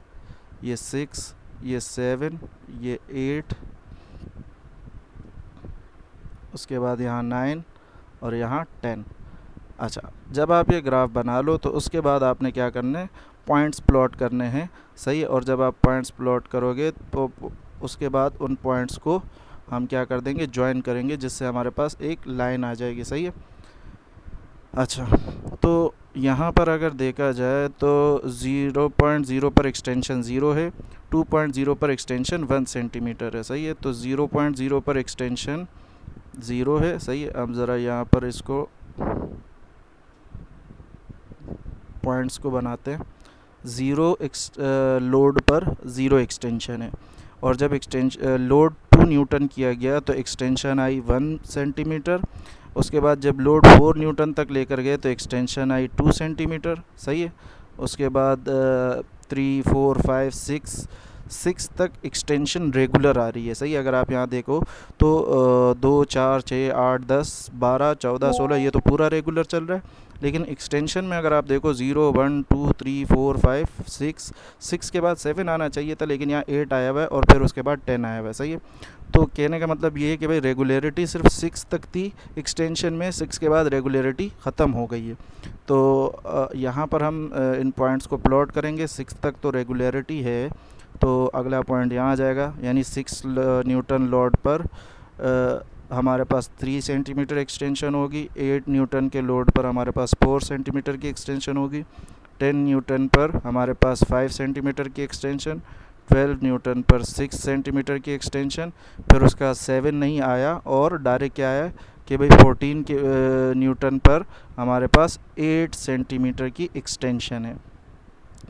ये 6, ये 7, ये 8, उसके बाद यहाँ 9 और यहाँ 10। अच्छा, जब आप ये ग्राफ बना लो तो उसके बाद आपने क्या करना है, पॉइंट्स प्लॉट करने हैं। सही है, और जब आप पॉइंट्स प्लॉट करोगे तो उसके बाद उन पॉइंट्स को हम क्या कर देंगे, ज्वाइन करेंगे, जिससे हमारे पास एक लाइन आ जाएगी। सही है। अच्छा, तो यहाँ पर अगर देखा जाए तो 0.0 पर एक्सटेंशन 0 है, 2.0 पर एक्सटेंशन 1 सेंटीमीटर है। सही है, तो 0.0 पर एक्सटेंशन 0 है। सही है, अब ज़रा यहाँ पर इसको पॉइंट्स को बनाते हैं। 0 लोड पर 0 एक्सटेंशन है, और जब लोड 2 न्यूटन किया गया तो एक्सटेंशन आई 1 सेंटीमीटर। उसके बाद जब लोड 4 न्यूटन तक लेकर गए तो एक्सटेंशन आई 2 सेंटीमीटर। सही है, उसके बाद 3, 4, 5, 6 तक एक्सटेंशन रेगुलर आ रही है। सही, अगर आप यहाँ देखो तो 2, 4, 6, 8, 10, 12, 14, 16 ये तो पूरा रेगुलर चल रहा है। लेकिन एक्सटेंशन में अगर आप देखो 0, 1, 2, 3, 4, 5, 6 के बाद 7 आना चाहिए था, लेकिन यहाँ 8 आया हुआ है और फिर उसके बाद 10 आया हुआ है। सही है, तो कहने का मतलब ये है कि भाई रेगुलरिटी सिर्फ 6 तक थी एक्सटेंशन में, 6 के बाद रेगुलरिटी ख़त्म हो गई है। तो यहाँ पर हम इन पॉइंट्स को प्लॉट करेंगे। 6 तक तो रेगुलरिटी है, तो अगला पॉइंट यहाँ आ जाएगा, यानी 6 न्यूटन लोड पर हमारे पास 3 सेंटीमीटर एक्सटेंशन होगी। 8 न्यूटन के लोड पर हमारे पास 4 सेंटीमीटर की एक्सटेंशन होगी। 10 न्यूटन पर हमारे पास 5 सेंटीमीटर की एक्सटेंशन। 12 न्यूटन पर 6 सेंटीमीटर की एक्सटेंशन। फिर उसका 7 नहीं आया और डायरेक्ट क्या आया कि भाई 14 के न्यूटन पर हमारे पास 8 सेंटीमीटर की एक्सटेंशन है।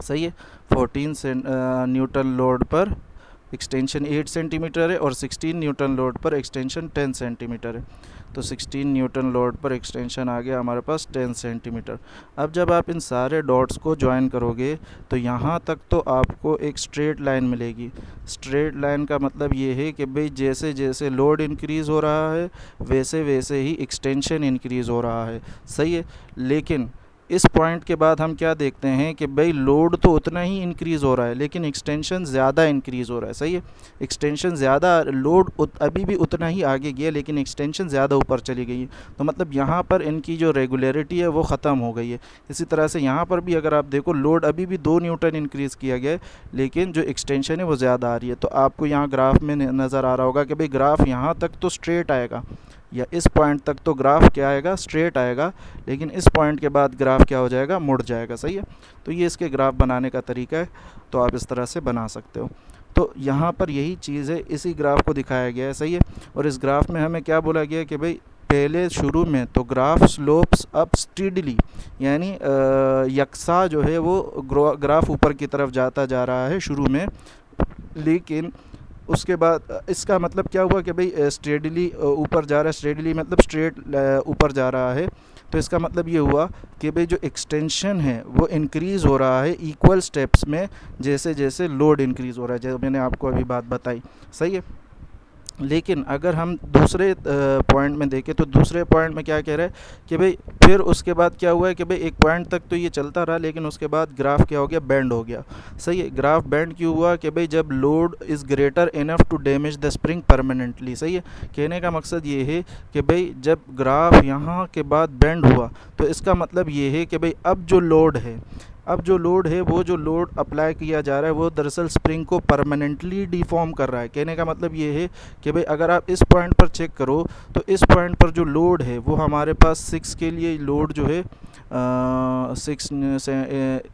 सही है, 14 न्यूटन लोड पर एक्सटेंशन 8 सेंटीमीटर है और 16 न्यूटन लोड पर एक्सटेंशन 10 सेंटीमीटर है। तो 16 न्यूटन लोड पर एक्सटेंशन आ गया हमारे पास 10 सेंटीमीटर। अब जब आप इन सारे डॉट्स को ज्वाइन करोगे तो यहाँ तक तो आपको एक स्ट्रेट लाइन मिलेगी। स्ट्रेट लाइन का मतलब ये है कि भाई जैसे जैसे लोड इंक्रीज़ हो रहा है वैसे वैसे ही एक्सटेंशन इंक्रीज़ हो रहा है, सही है। लेकिन इस पॉइंट के बाद हम क्या देखते हैं कि भाई लोड तो उतना ही इंक्रीज़ हो रहा है लेकिन एक्सटेंशन ज़्यादा इंक्रीज़ हो रहा है, सही है। एक्सटेंशन ज़्यादा, लोड अभी भी उतना ही आगे गया लेकिन एक्सटेंशन ज़्यादा ऊपर चली गई है। तो मतलब यहाँ पर इनकी जो रेगुलरिटी है वो ख़त्म हो गई है। इसी तरह से यहाँ पर भी अगर आप देखो लोड अभी भी 2 न्यूटन इंक्रीज़ किया गया है लेकिन जो एक्सटेंशन है वो ज़्यादा आ रही है। तो आपको यहाँ ग्राफ में नज़र आ रहा होगा कि भाई ग्राफ यहाँ तक तो स्ट्रेट आएगा या इस पॉइंट तक तो ग्राफ क्या आएगा, स्ट्रेट आएगा, लेकिन इस पॉइंट के बाद ग्राफ क्या हो जाएगा, मुड़ जाएगा, सही है। तो ये इसके ग्राफ बनाने का तरीका है, तो आप इस तरह से बना सकते हो। तो यहाँ पर यही चीज़ है, इसी ग्राफ को दिखाया गया है, सही है। और इस ग्राफ में हमें क्या बोला गया है कि भाई पहले शुरू में तो ग्राफ स्लोप्स अप स्टीडली, यानी यकसा जो है वो ग्राफ ऊपर की तरफ जाता जा रहा है शुरू में, लेकिन उसके बाद इसका मतलब क्या हुआ कि भाई स्ट्रेडली ऊपर जा रहा है, स्ट्रेडली मतलब स्ट्रेट ऊपर जा रहा है। तो इसका मतलब ये हुआ कि भाई जो एक्सटेंशन है वो इंक्रीज़ हो रहा है इक्वल स्टेप्स में जैसे जैसे लोड इंक्रीज़ हो रहा है, जैसे मैंने आपको अभी बात बताई, सही है। लेकिन अगर हम दूसरे पॉइंट में देखें तो दूसरे पॉइंट में क्या कह रहा है कि भाई फिर उसके बाद क्या हुआ है कि भाई एक पॉइंट तक तो ये चलता रहा लेकिन उसके बाद ग्राफ क्या हो गया, बैंड हो गया, सही है। ग्राफ बैंड क्यों हुआ कि भाई जब load is greater enough to damage the spring permanently, सही है। कहने का मकसद ये है कि भाई जब ग्राफ यहाँ के बाद बैंड हुआ तो इसका मतलब ये है कि भाई अब जो लोड है वो जो लोड अप्लाई किया जा रहा है वो दरअसल स्प्रिंग को परमानेंटली डिफॉर्म कर रहा है। कहने का मतलब ये है कि भाई अगर आप इस पॉइंट पर चेक करो तो इस पॉइंट पर जो लोड है वो हमारे पास 6 के लिए लोड जो है 6 से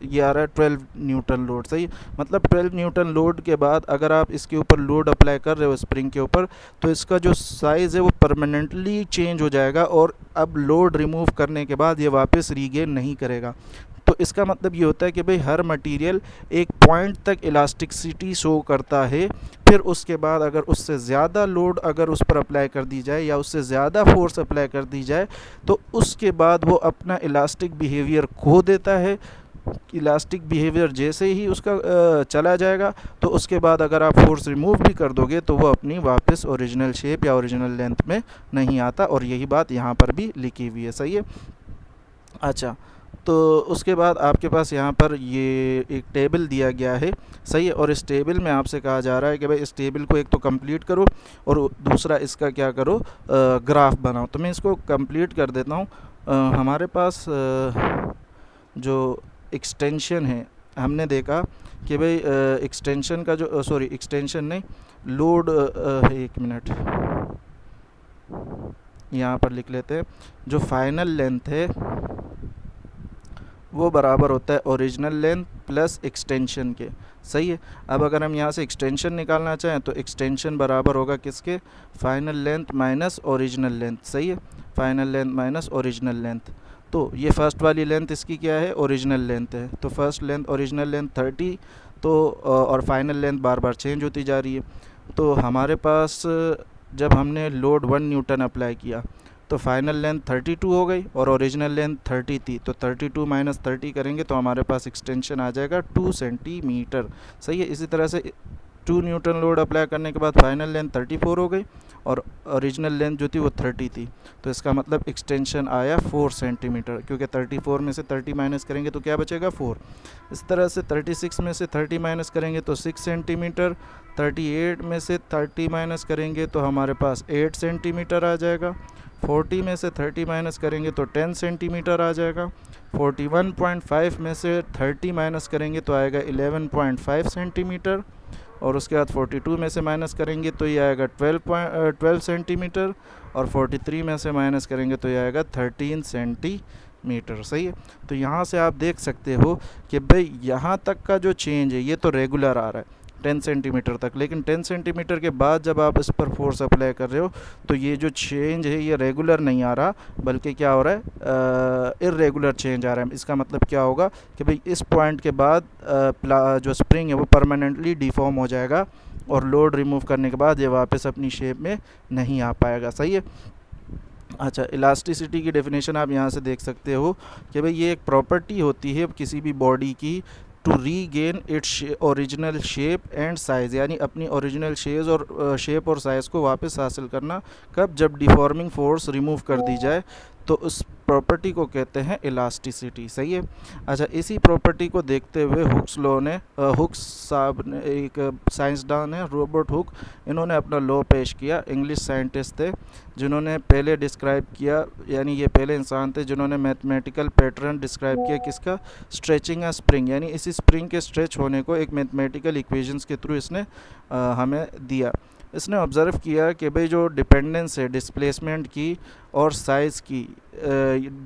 ये आ रहा है 12 न्यूटन लोड, सही। मतलब 12 न्यूटन लोड के बाद अगर आप इसके ऊपर लोड अप्लाई कर रहे हो स्प्रिंग के ऊपर तो इसका जो साइज़ है वो परमानेंटली चेंज हो जाएगा और अब लोड रिमूव करने के बाद ये वापस रीगेन नहीं करेगा। तो इसका मतलब ये होता है कि भाई हर मटेरियल एक पॉइंट तक इलास्टिसिटी शो करता है, फिर उसके बाद अगर उससे ज़्यादा लोड अगर उस पर अप्लाई कर दी जाए या उससे ज़्यादा फोर्स अप्लाई कर दी जाए तो उसके बाद वो अपना इलास्टिक बिहेवियर खो देता है। इलास्टिक बिहेवियर जैसे ही उसका चला जाएगा तो उसके बाद अगर आप फोर्स रिमूव भी कर दोगे तो वो अपनी वापस ओरिजिनल शेप या ओरिजिनल लेंथ में नहीं आता, और यही बात यहाँ पर भी लिखी हुई है, सही है। अच्छा, तो उसके बाद आपके पास यहाँ पर ये एक टेबल दिया गया है, सही है। और इस टेबल में आपसे कहा जा रहा है कि भाई इस टेबल को एक तो कंप्लीट करो और दूसरा इसका क्या करो, ग्राफ बनाओ। तो मैं इसको कंप्लीट कर देता हूँ। हमारे पास जो एक्सटेंशन है हमने देखा कि भाई एक्सटेंशन का जो सॉरी एक्सटेंशन नहीं, लोड एक मिनट यहाँ पर लिख लेते हैं। जो फाइनल लेंथ है वो बराबर होता है ओरिजिनल लेंथ प्लस एक्सटेंशन के, सही है। अब अगर हम यहाँ से एक्सटेंशन निकालना चाहें तो एक्सटेंशन बराबर होगा किसके, final length minus original length, सही है। Final length minus original length. तो ये फर्स्ट वाली लेंथ इसकी क्या है, ओरिजिनल लेंथ है। तो फर्स्ट लेंथ ओरिजिनल लेंथ 30, तो और फाइनल लेंथ बार बार चेंज होती जा रही है। तो हमारे पास जब हमने लोड 1 न्यूटन अप्लाई किया तो फाइनल लेंथ 32 हो गई और ओरिजिनल लेंथ 30 थी, तो 32 माइनस 30 करेंगे तो हमारे पास एक्सटेंशन आ जाएगा 2 सेंटीमीटर, सही है। इसी तरह से 2 न्यूटन लोड अप्लाई करने के बाद फाइनल लेंथ 34 हो गई और ओरिजिनल लेंथ जो थी वो 30 थी, तो इसका मतलब एक्सटेंशन आया 4 सेंटीमीटर, क्योंकि 34 में से 30 माइनस करेंगे तो क्या बचेगा, 4। इस तरह से 36 में से 30 माइनस करेंगे तो 6 सेंटीमीटर, 38 में से 30 माइनस करेंगे तो हमारे पास 8 सेंटीमीटर आ जाएगा, 40 में से 30 माइनस करेंगे तो 10 सेंटीमीटर आ जाएगा, 41.5 में से 30 माइनस करेंगे तो आएगा 11.5 सेंटीमीटर, और उसके बाद 42 में से माइनस करेंगे तो ये आएगा 12 सेंटीमीटर, और 43 में से माइनस करेंगे तो ये आएगा 13 सेंटीमीटर, सही है। तो यहाँ से आप देख सकते हो कि भाई यहाँ तक का जो चेंज है ये तो रेगुलर आ रहा है 10 सेंटीमीटर तक, लेकिन 10 सेंटीमीटर के बाद जब आप इस पर फोर्स अप्लाई कर रहे हो तो ये जो चेंज है ये रेगुलर नहीं आ रहा, बल्कि क्या हो रहा है, इर्रेगुलर चेंज आ रहा है। इसका मतलब क्या होगा कि भाई इस पॉइंट के बाद जो स्प्रिंग है वो परमानेंटली डिफॉर्म हो जाएगा और लोड रिमूव करने के बाद ये वापस अपनी शेप में नहीं आ पाएगा, सही है। अच्छा, इलास्टिसिटी की डेफिनेशन आप यहाँ से देख सकते हो कि भाई ये एक प्रॉपर्टी होती है किसी भी बॉडी की to regain its original shape and size, यानी अपनी ओरिजिनल शेप और साइज़ को वापस हासिल करना। कब? जब डिफॉर्मिंग फोर्स रिमूव कर दी जाए, तो उस प्रॉपर्टी को कहते हैं इलास्टिसिटी। सही है। अच्छा, इसी प्रॉपर्टी को देखते हुए हुक्स साहब ने, एक साइंसदान है रॉबर्ट हुक, इन्होंने अपना लॉ पेश किया। इंग्लिश साइंटिस्ट थे जिन्होंने पहले डिस्क्राइब किया, यानी ये पहले इंसान थे जिन्होंने मैथमेटिकल पैटर्न डिस्क्राइब किया। किसका? स्ट्रेचिंग अ स्प्रिंग, यानी इसी स्प्रिंग के स्ट्रेच होने को एक मैथमेटिकल इक्वेशंस के थ्रू इसने हमें दिया। इसने ऑब्ज़र्व किया कि भाई जो डिपेंडेंस है डिस्प्लेसमेंट की और साइज़ की,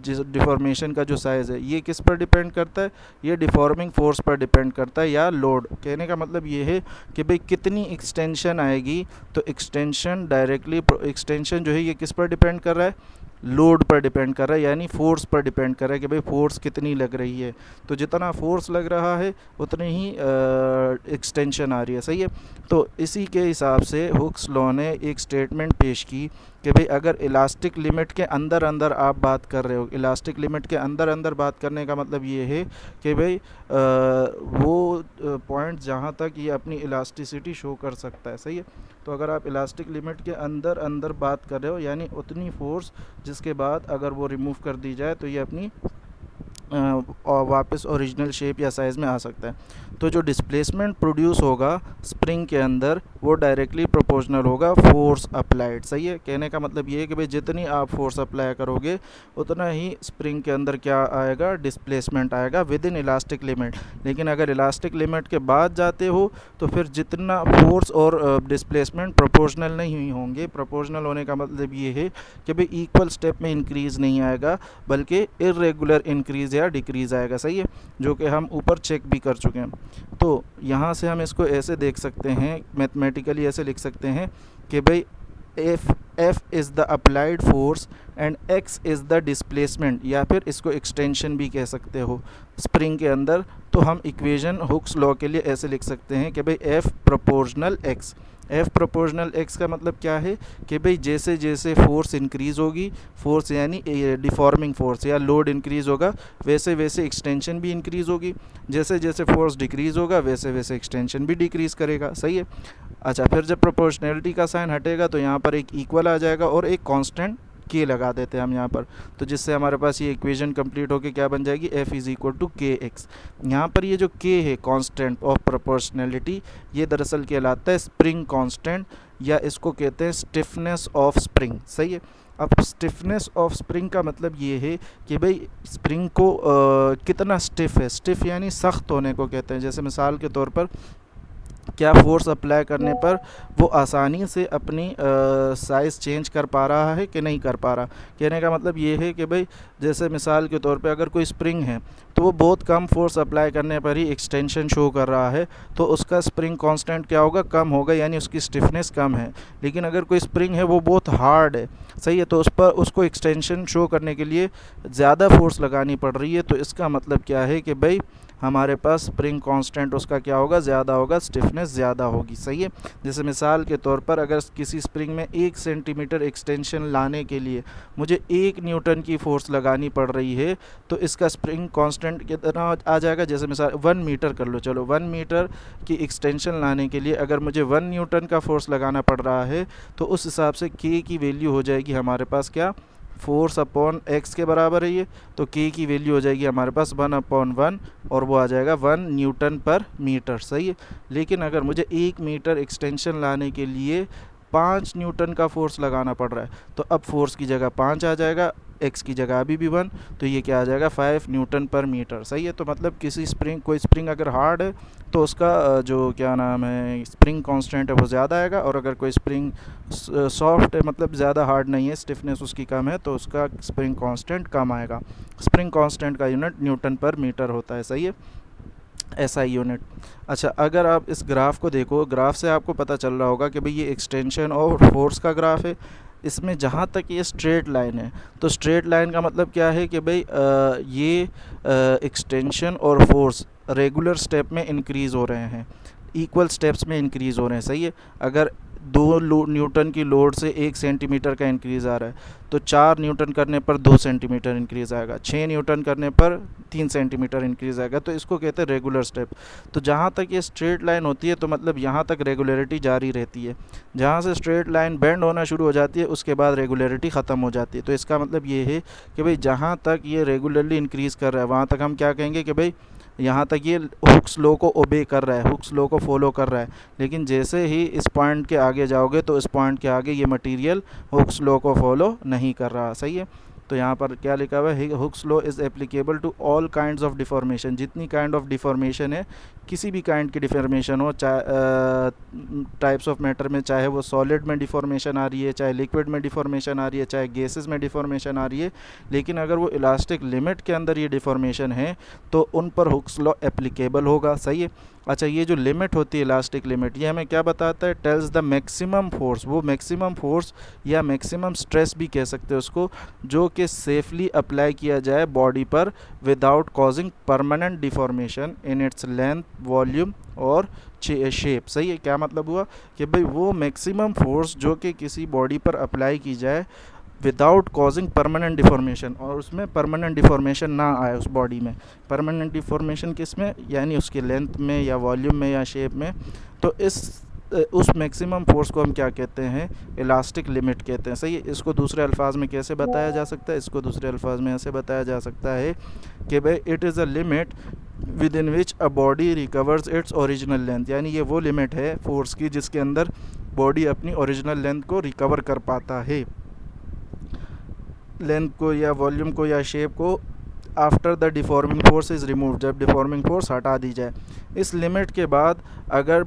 जिस डिफॉर्मेशन का जो साइज़ है ये किस पर डिपेंड करता है? ये डिफॉर्मिंग फोर्स पर डिपेंड करता है, या लोड। कहने का मतलब ये है कि भाई कितनी एक्सटेंशन आएगी, तो एक्सटेंशन जो है ये किस पर डिपेंड कर रहा है? लोड पर डिपेंड कर रहा है, यानी फोर्स पर डिपेंड कर रहा है कि भाई फोर्स कितनी लग रही है। तो जितना फोर्स लग रहा है उतनी ही एक्सटेंशन आ रही है। सही है। तो इसी के हिसाब से हुक्स लॉ ने एक स्टेटमेंट पेश की कि भाई अगर इलास्टिक लिमिट के अंदर अंदर आप बात कर रहे हो, इलास्टिक लिमिट के अंदर अंदर बात करने का मतलब ये है कि भाई वो पॉइंट जहाँ तक ये अपनी इलास्टिसिटी शो कर सकता है। सही है। तो अगर आप इलास्टिक लिमिट के अंदर अंदर बात कर रहे हो, यानी उतनी फोर्स जिसके बाद अगर वो रिमूव कर दी जाए तो ये अपनी और वापस ओरिजिनल शेप या साइज़ में आ सकता है। तो जो डिस्प्लेसमेंट प्रोड्यूस होगा स्प्रिंग के अंदर वो डायरेक्टली प्रोपोर्शनल होगा फोर्स अप्लाइड। सही है। कहने का मतलब ये है कि भाई जितनी आप फोर्स अप्लाई करोगे उतना ही स्प्रिंग के अंदर क्या आएगा? डिस्प्लेसमेंट आएगा विद इन इलास्टिक लिमिट। लेकिन अगर इलास्टिक लिमिट के बाद जाते हो तो फिर जितना फोर्स और डिस्प्लेसमेंट प्रोपोर्शनल नहीं होंगे। प्रोपोर्शनल होने का मतलब ये है कि भाई इक्वल स्टेप में इंक्रीज़ नहीं आएगा, बल्कि इरेगुलर इंक्रीज़ या डिक्रीज़ आएगा। सही है। जो कि हम ऊपर चेक भी कर चुके हैं। तो यहाँ से हम इसको ऐसे देख सकते हैं, मैथमेटिकली ऐसे लिख सकते हैं कि भाई F is the applied force and x is the displacement, या फिर इसको एक्सटेंशन भी कह सकते हो स्प्रिंग के अंदर। तो हम इक्वेशन हुक्स लॉ के लिए ऐसे लिख सकते हैं कि भाई F proportional x. F proportional x का मतलब क्या है कि भाई जैसे जैसे फोर्स इंक्रीज़ होगी, फोर्स यानी डिफॉर्मिंग फोर्स या लोड इंक्रीज़ होगा, वैसे वैसे एक्सटेंशन भी इंक्रीज़ होगी। जैसे जैसे फोर्स डिक्रीज़ होगा वैसे वैसे एक्सटेंशन भी डिक्रीज़ करेगा। सही है। अच्छा, फिर जब प्रोपोर्शनैलिटी का साइन हटेगा तो यहाँ पर एक इक्वल आ जाएगा और एक कांस्टेंट के लगा देते हैं हम यहाँ पर, तो जिससे हमारे पास ये इक्वेशन कंप्लीट होकर क्या बन जाएगी? एफ इज़ इक्वल टू के एक्स। यहाँ पर ये जो के है कांस्टेंट ऑफ प्रोपोर्शनैलिटी, ये दरअसल कहलाता है स्प्रिंग कांस्टेंट, या इसको कहते हैं स्टिफनेस ऑफ स्प्रिंग। सही है। अब स्टिफनेस ऑफ स्प्रिंग का मतलब ये है कि भाई स्प्रिंग को कितना स्टिफ है। स्टिफ यानी सख्त होने को कहते हैं। जैसे मिसाल के तौर पर क्या फोर्स अप्लाई करने पर वो आसानी से अपनी साइज़ चेंज कर पा रहा है कि नहीं कर पा रहा। कहने का मतलब ये है कि भाई जैसे मिसाल के तौर पे अगर कोई स्प्रिंग है तो वो बहुत कम फोर्स अप्लाई करने पर ही एक्सटेंशन शो कर रहा है, तो उसका स्प्रिंग कांस्टेंट क्या होगा? कम होगा, यानी उसकी स्टिफनेस कम है। लेकिन अगर कोई स्प्रिंग है वो बहुत हार्ड है, सही है, तो उस पर उसको एक्सटेंशन शो करने के लिए ज़्यादा फोर्स लगानी पड़ रही है। तो इसका मतलब क्या है कि भाई हमारे पास स्प्रिंग कांस्टेंट उसका क्या होगा? ज़्यादा होगा, स्टिफनेस ज़्यादा होगी। सही है। जैसे मिसाल के तौर पर अगर किसी स्प्रिंग में 1 सेंटीमीटर एक्सटेंशन लाने के लिए मुझे 1 न्यूटन की फ़ोर्स लगानी पड़ रही है, तो इसका स्प्रिंग कांस्टेंट कितना आ जाएगा? जैसे मिसाल 1 मीटर कर लो, चलो 1 मीटर की एक्सटेंशन लाने के लिए अगर मुझे 1 न्यूटन का फ़ोर्स लगाना पड़ रहा है, तो उस हिसाब से के की वैल्यू हो जाएगी हमारे पास क्या? फोर्स अपॉन एक्स के बराबर है ये, तो के की वैल्यू हो जाएगी हमारे पास 1/1 और वो आ जाएगा 1 न्यूटन पर मीटर। सही है। लेकिन अगर मुझे 1 मीटर एक्सटेंशन लाने के लिए 5 न्यूटन का फोर्स लगाना पड़ रहा है, तो अब फोर्स की जगह 5 आ जाएगा, एक्स की जगह अभी भी 1, तो ये क्या आ जाएगा? 5 न्यूटन पर मीटर। सही है। तो मतलब कोई स्प्रिंग अगर हार्ड है तो उसका जो क्या नाम है स्प्रिंग कांस्टेंट है वो ज़्यादा आएगा, और अगर कोई स्प्रिंग सॉफ्ट है मतलब ज़्यादा हार्ड नहीं है, स्टिफनेस उसकी कम है, तो उसका स्प्रिंग कांस्टेंट कम आएगा। स्प्रिंग कांस्टेंट का यूनिट न्यूटन पर मीटर होता है। सही है। SI unit. अच्छा, अगर आप इस ग्राफ को देखो, ग्राफ से आपको पता चल रहा होगा कि भाई ये एक्सटेंशन और फोर्स का ग्राफ है। इसमें जहाँ तक ये स्ट्रेट लाइन है, तो स्ट्रेट लाइन का मतलब क्या है कि भाई ये एक्सटेंशन और फोर्स रेगुलर स्टेप में इंक्रीज़ हो रहे हैं, इक्वल स्टेप्स में इंक्रीज़ हो रहे हैं। सही है। अगर न्यूटन की लोड से 1 सेंटीमीटर का इंक्रीज़ आ रहा है, तो 4 न्यूटन करने पर 2 सेंटीमीटर इंक्रीज़ आएगा, 6 न्यूटन करने पर 3 सेंटीमीटर इंक्रीज़ आएगा। तो इसको कहते हैं रेगुलर स्टेप। तो जहाँ तक ये स्ट्रेट लाइन होती है तो मतलब यहाँ तक रेगुलरिटी जारी रहती है, जहाँ से स्ट्रेट लाइन बेंड होना शुरू हो जाती है उसके बाद रेगुलरिटी ख़त्म हो जाती है। तो इसका मतलब ये है कि भाई जहाँ तक ये रेगुलरली इंक्रीज़ कर रहा है वहाँ तक हम क्या कहेंगे कि भाई यहाँ तक ये हुक्स लॉ को ओबे कर रहा है, हुक्स लॉ को फॉलो कर रहा है। लेकिन जैसे ही इस पॉइंट के आगे जाओगे तो इस पॉइंट के आगे ये मटेरियल हुक्स लॉ को फॉलो नहीं कर रहा। सही है। तो यहाँ पर क्या लिखा हुआ है, Hooke's law is applicable to all kinds of deformation. जितनी काइंड ऑफ डिफॉर्मेशन है, किसी भी काइंड की डिफॉर्मेशन हो, चाहे टाइप्स ऑफ मैटर में, चाहे वो सॉलिड में डिफॉर्मेशन आ रही है, चाहे लिक्विड में डिफॉर्मेशन आ रही है, चाहे गैसेस में डिफॉर्मेशन आ रही है, लेकिन अगर वो इलास्टिक लिमिट के अंदर ये डिफॉर्मेशन है तो उन पर हुक्स लॉ एप्लीकेबल होगा। सही है। अच्छा, ये जो लिमिट होती है इलास्टिक लिमिट, ये हमें क्या बताता है, टेल्स द मैक्सिमम फोर्स, वो मैक्सिमम फोर्स या मैक्सिमम स्ट्रेस भी कह सकते हैं उसको, जो कि सेफली अप्लाई किया जाए बॉडी पर without causing permanent deformation in its length, volume और शेप। सही है। क्या मतलब हुआ कि भाई वो मैक्सिमम फोर्स जो कि किसी बॉडी पर अप्लाई की जाए विदाउट कॉजिंग परमानेंट डिफॉर्मेशन, और उसमें परमानेंट डिफॉर्मेशन ना आए उस बॉडी में। परमानेंट डिफॉर्मेशन किस में, यानी उसके लेंथ में या वॉल्यूम में या शेप में। तो उस मैक्सिमम फोर्स को हम क्या कहते हैं, इलास्टिक लिमिट कहते हैं। सही है। इसको दूसरे अल्फाज में कैसे बताया जा सकता है, इसको दूसरे अल्फाज में ऐसे बताया जा सकता है कि भाई it is a limit with in which a body recovers its original length. यानी ये वो लिमिट है फोर्स की जिसके अंदर बॉडी अपनी ओरिजिनल लेंथ को रिकवर कर पाता है, लेंथ को या वॉल्यूम को या शेप को, after the deforming force is remove, जब डिफॉर्मिंग फोर्स हटा दी जाए। इस लिमिट के बाद अगर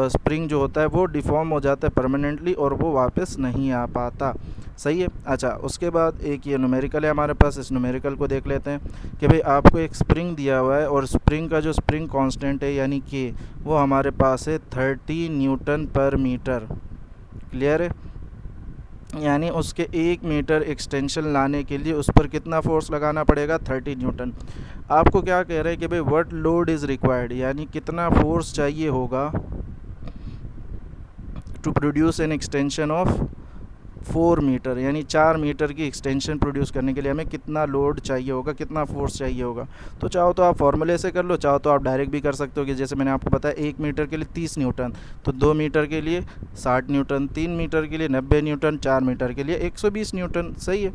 स्प्रिंग जो होता है वो डिफॉर्म हो जाता है परमानेंटली और वो वापस नहीं आ पाता। सही है। अच्छा, उसके बाद एक ये न्यूमेरिकल है हमारे पास, इस न्यूमेरिकल को देख लेते हैं कि भाई आपको एक स्प्रिंग दिया हुआ है और स्प्रिंग का जो स्प्रिंग कांस्टेंट है यानी कि वो हमारे पास है 30 न्यूटन पर मीटर। क्लियर है। यानी उसके 1 मीटर एक्सटेंशन लाने के लिए उस पर कितना फोर्स लगाना पड़ेगा, 30 न्यूटन। आपको क्या कह रहे हैं कि भाई व्हाट लोड इज़ रिक्वायर्ड, यानी कितना फोर्स चाहिए होगा to produce an extension of 4 metre, यानी 4 मीटर की एक्सटेंशन प्रोड्यूस करने के लिए हमें कितना लोड चाहिए होगा, कितना फोर्स चाहिए होगा। तो चाहो तो आप फॉर्मूले से कर लो, चाहो तो आप डायरेक्ट भी कर सकते हो कि जैसे मैंने आपको बताया 1 मीटर के लिए 30 न्यूटन, तो 2 मीटर के लिए 60 न्यूटन, 3 मीटर के लिए 90 न्यूटन, 4 मीटर के लिए 120 न्यूटन। सही है।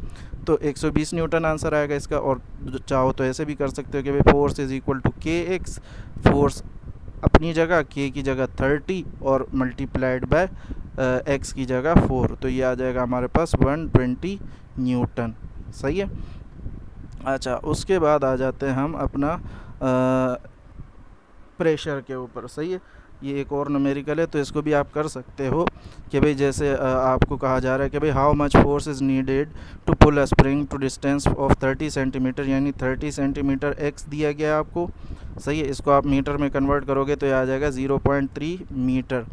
तो 120 न्यूटन आंसर आएगा इसका। और चाहो तो ऐसे भी कर सकते हो कि भाई फोर्स इज़ इक्वल टू के एक्स, फोर्स अपनी जगह के की जगह 30 और मल्टीप्लाइड बाय एक्स की जगह 4, तो ये आ जाएगा हमारे पास 120 न्यूटन। सही है। अच्छा, उसके बाद आ जाते हैं हम अपना प्रेशर के ऊपर। सही है। ये एक और न्यूमेरिकल है तो इसको भी आप कर सकते हो कि भाई जैसे आपको कहा जा रहा है कि भाई how much force is needed to pull a spring to distance of 30 centimetre, यानी 30 सेंटीमीटर एक्स दिया गया आपको। सही है। इसको आप मीटर में कन्वर्ट करोगे तो ये आ जाएगा 0.3 मीटर।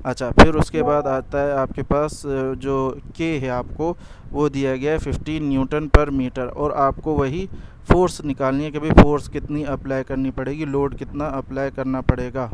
अच्छा, फिर उसके बाद आता है आपके पास जो के है आपको वो दिया गया है 15 न्यूटन पर मीटर, और आपको वही फोर्स निकालनी है कि भाई फोर्स कितनी अप्लाई करनी पड़ेगी, लोड कितना अप्लाई करना पड़ेगा।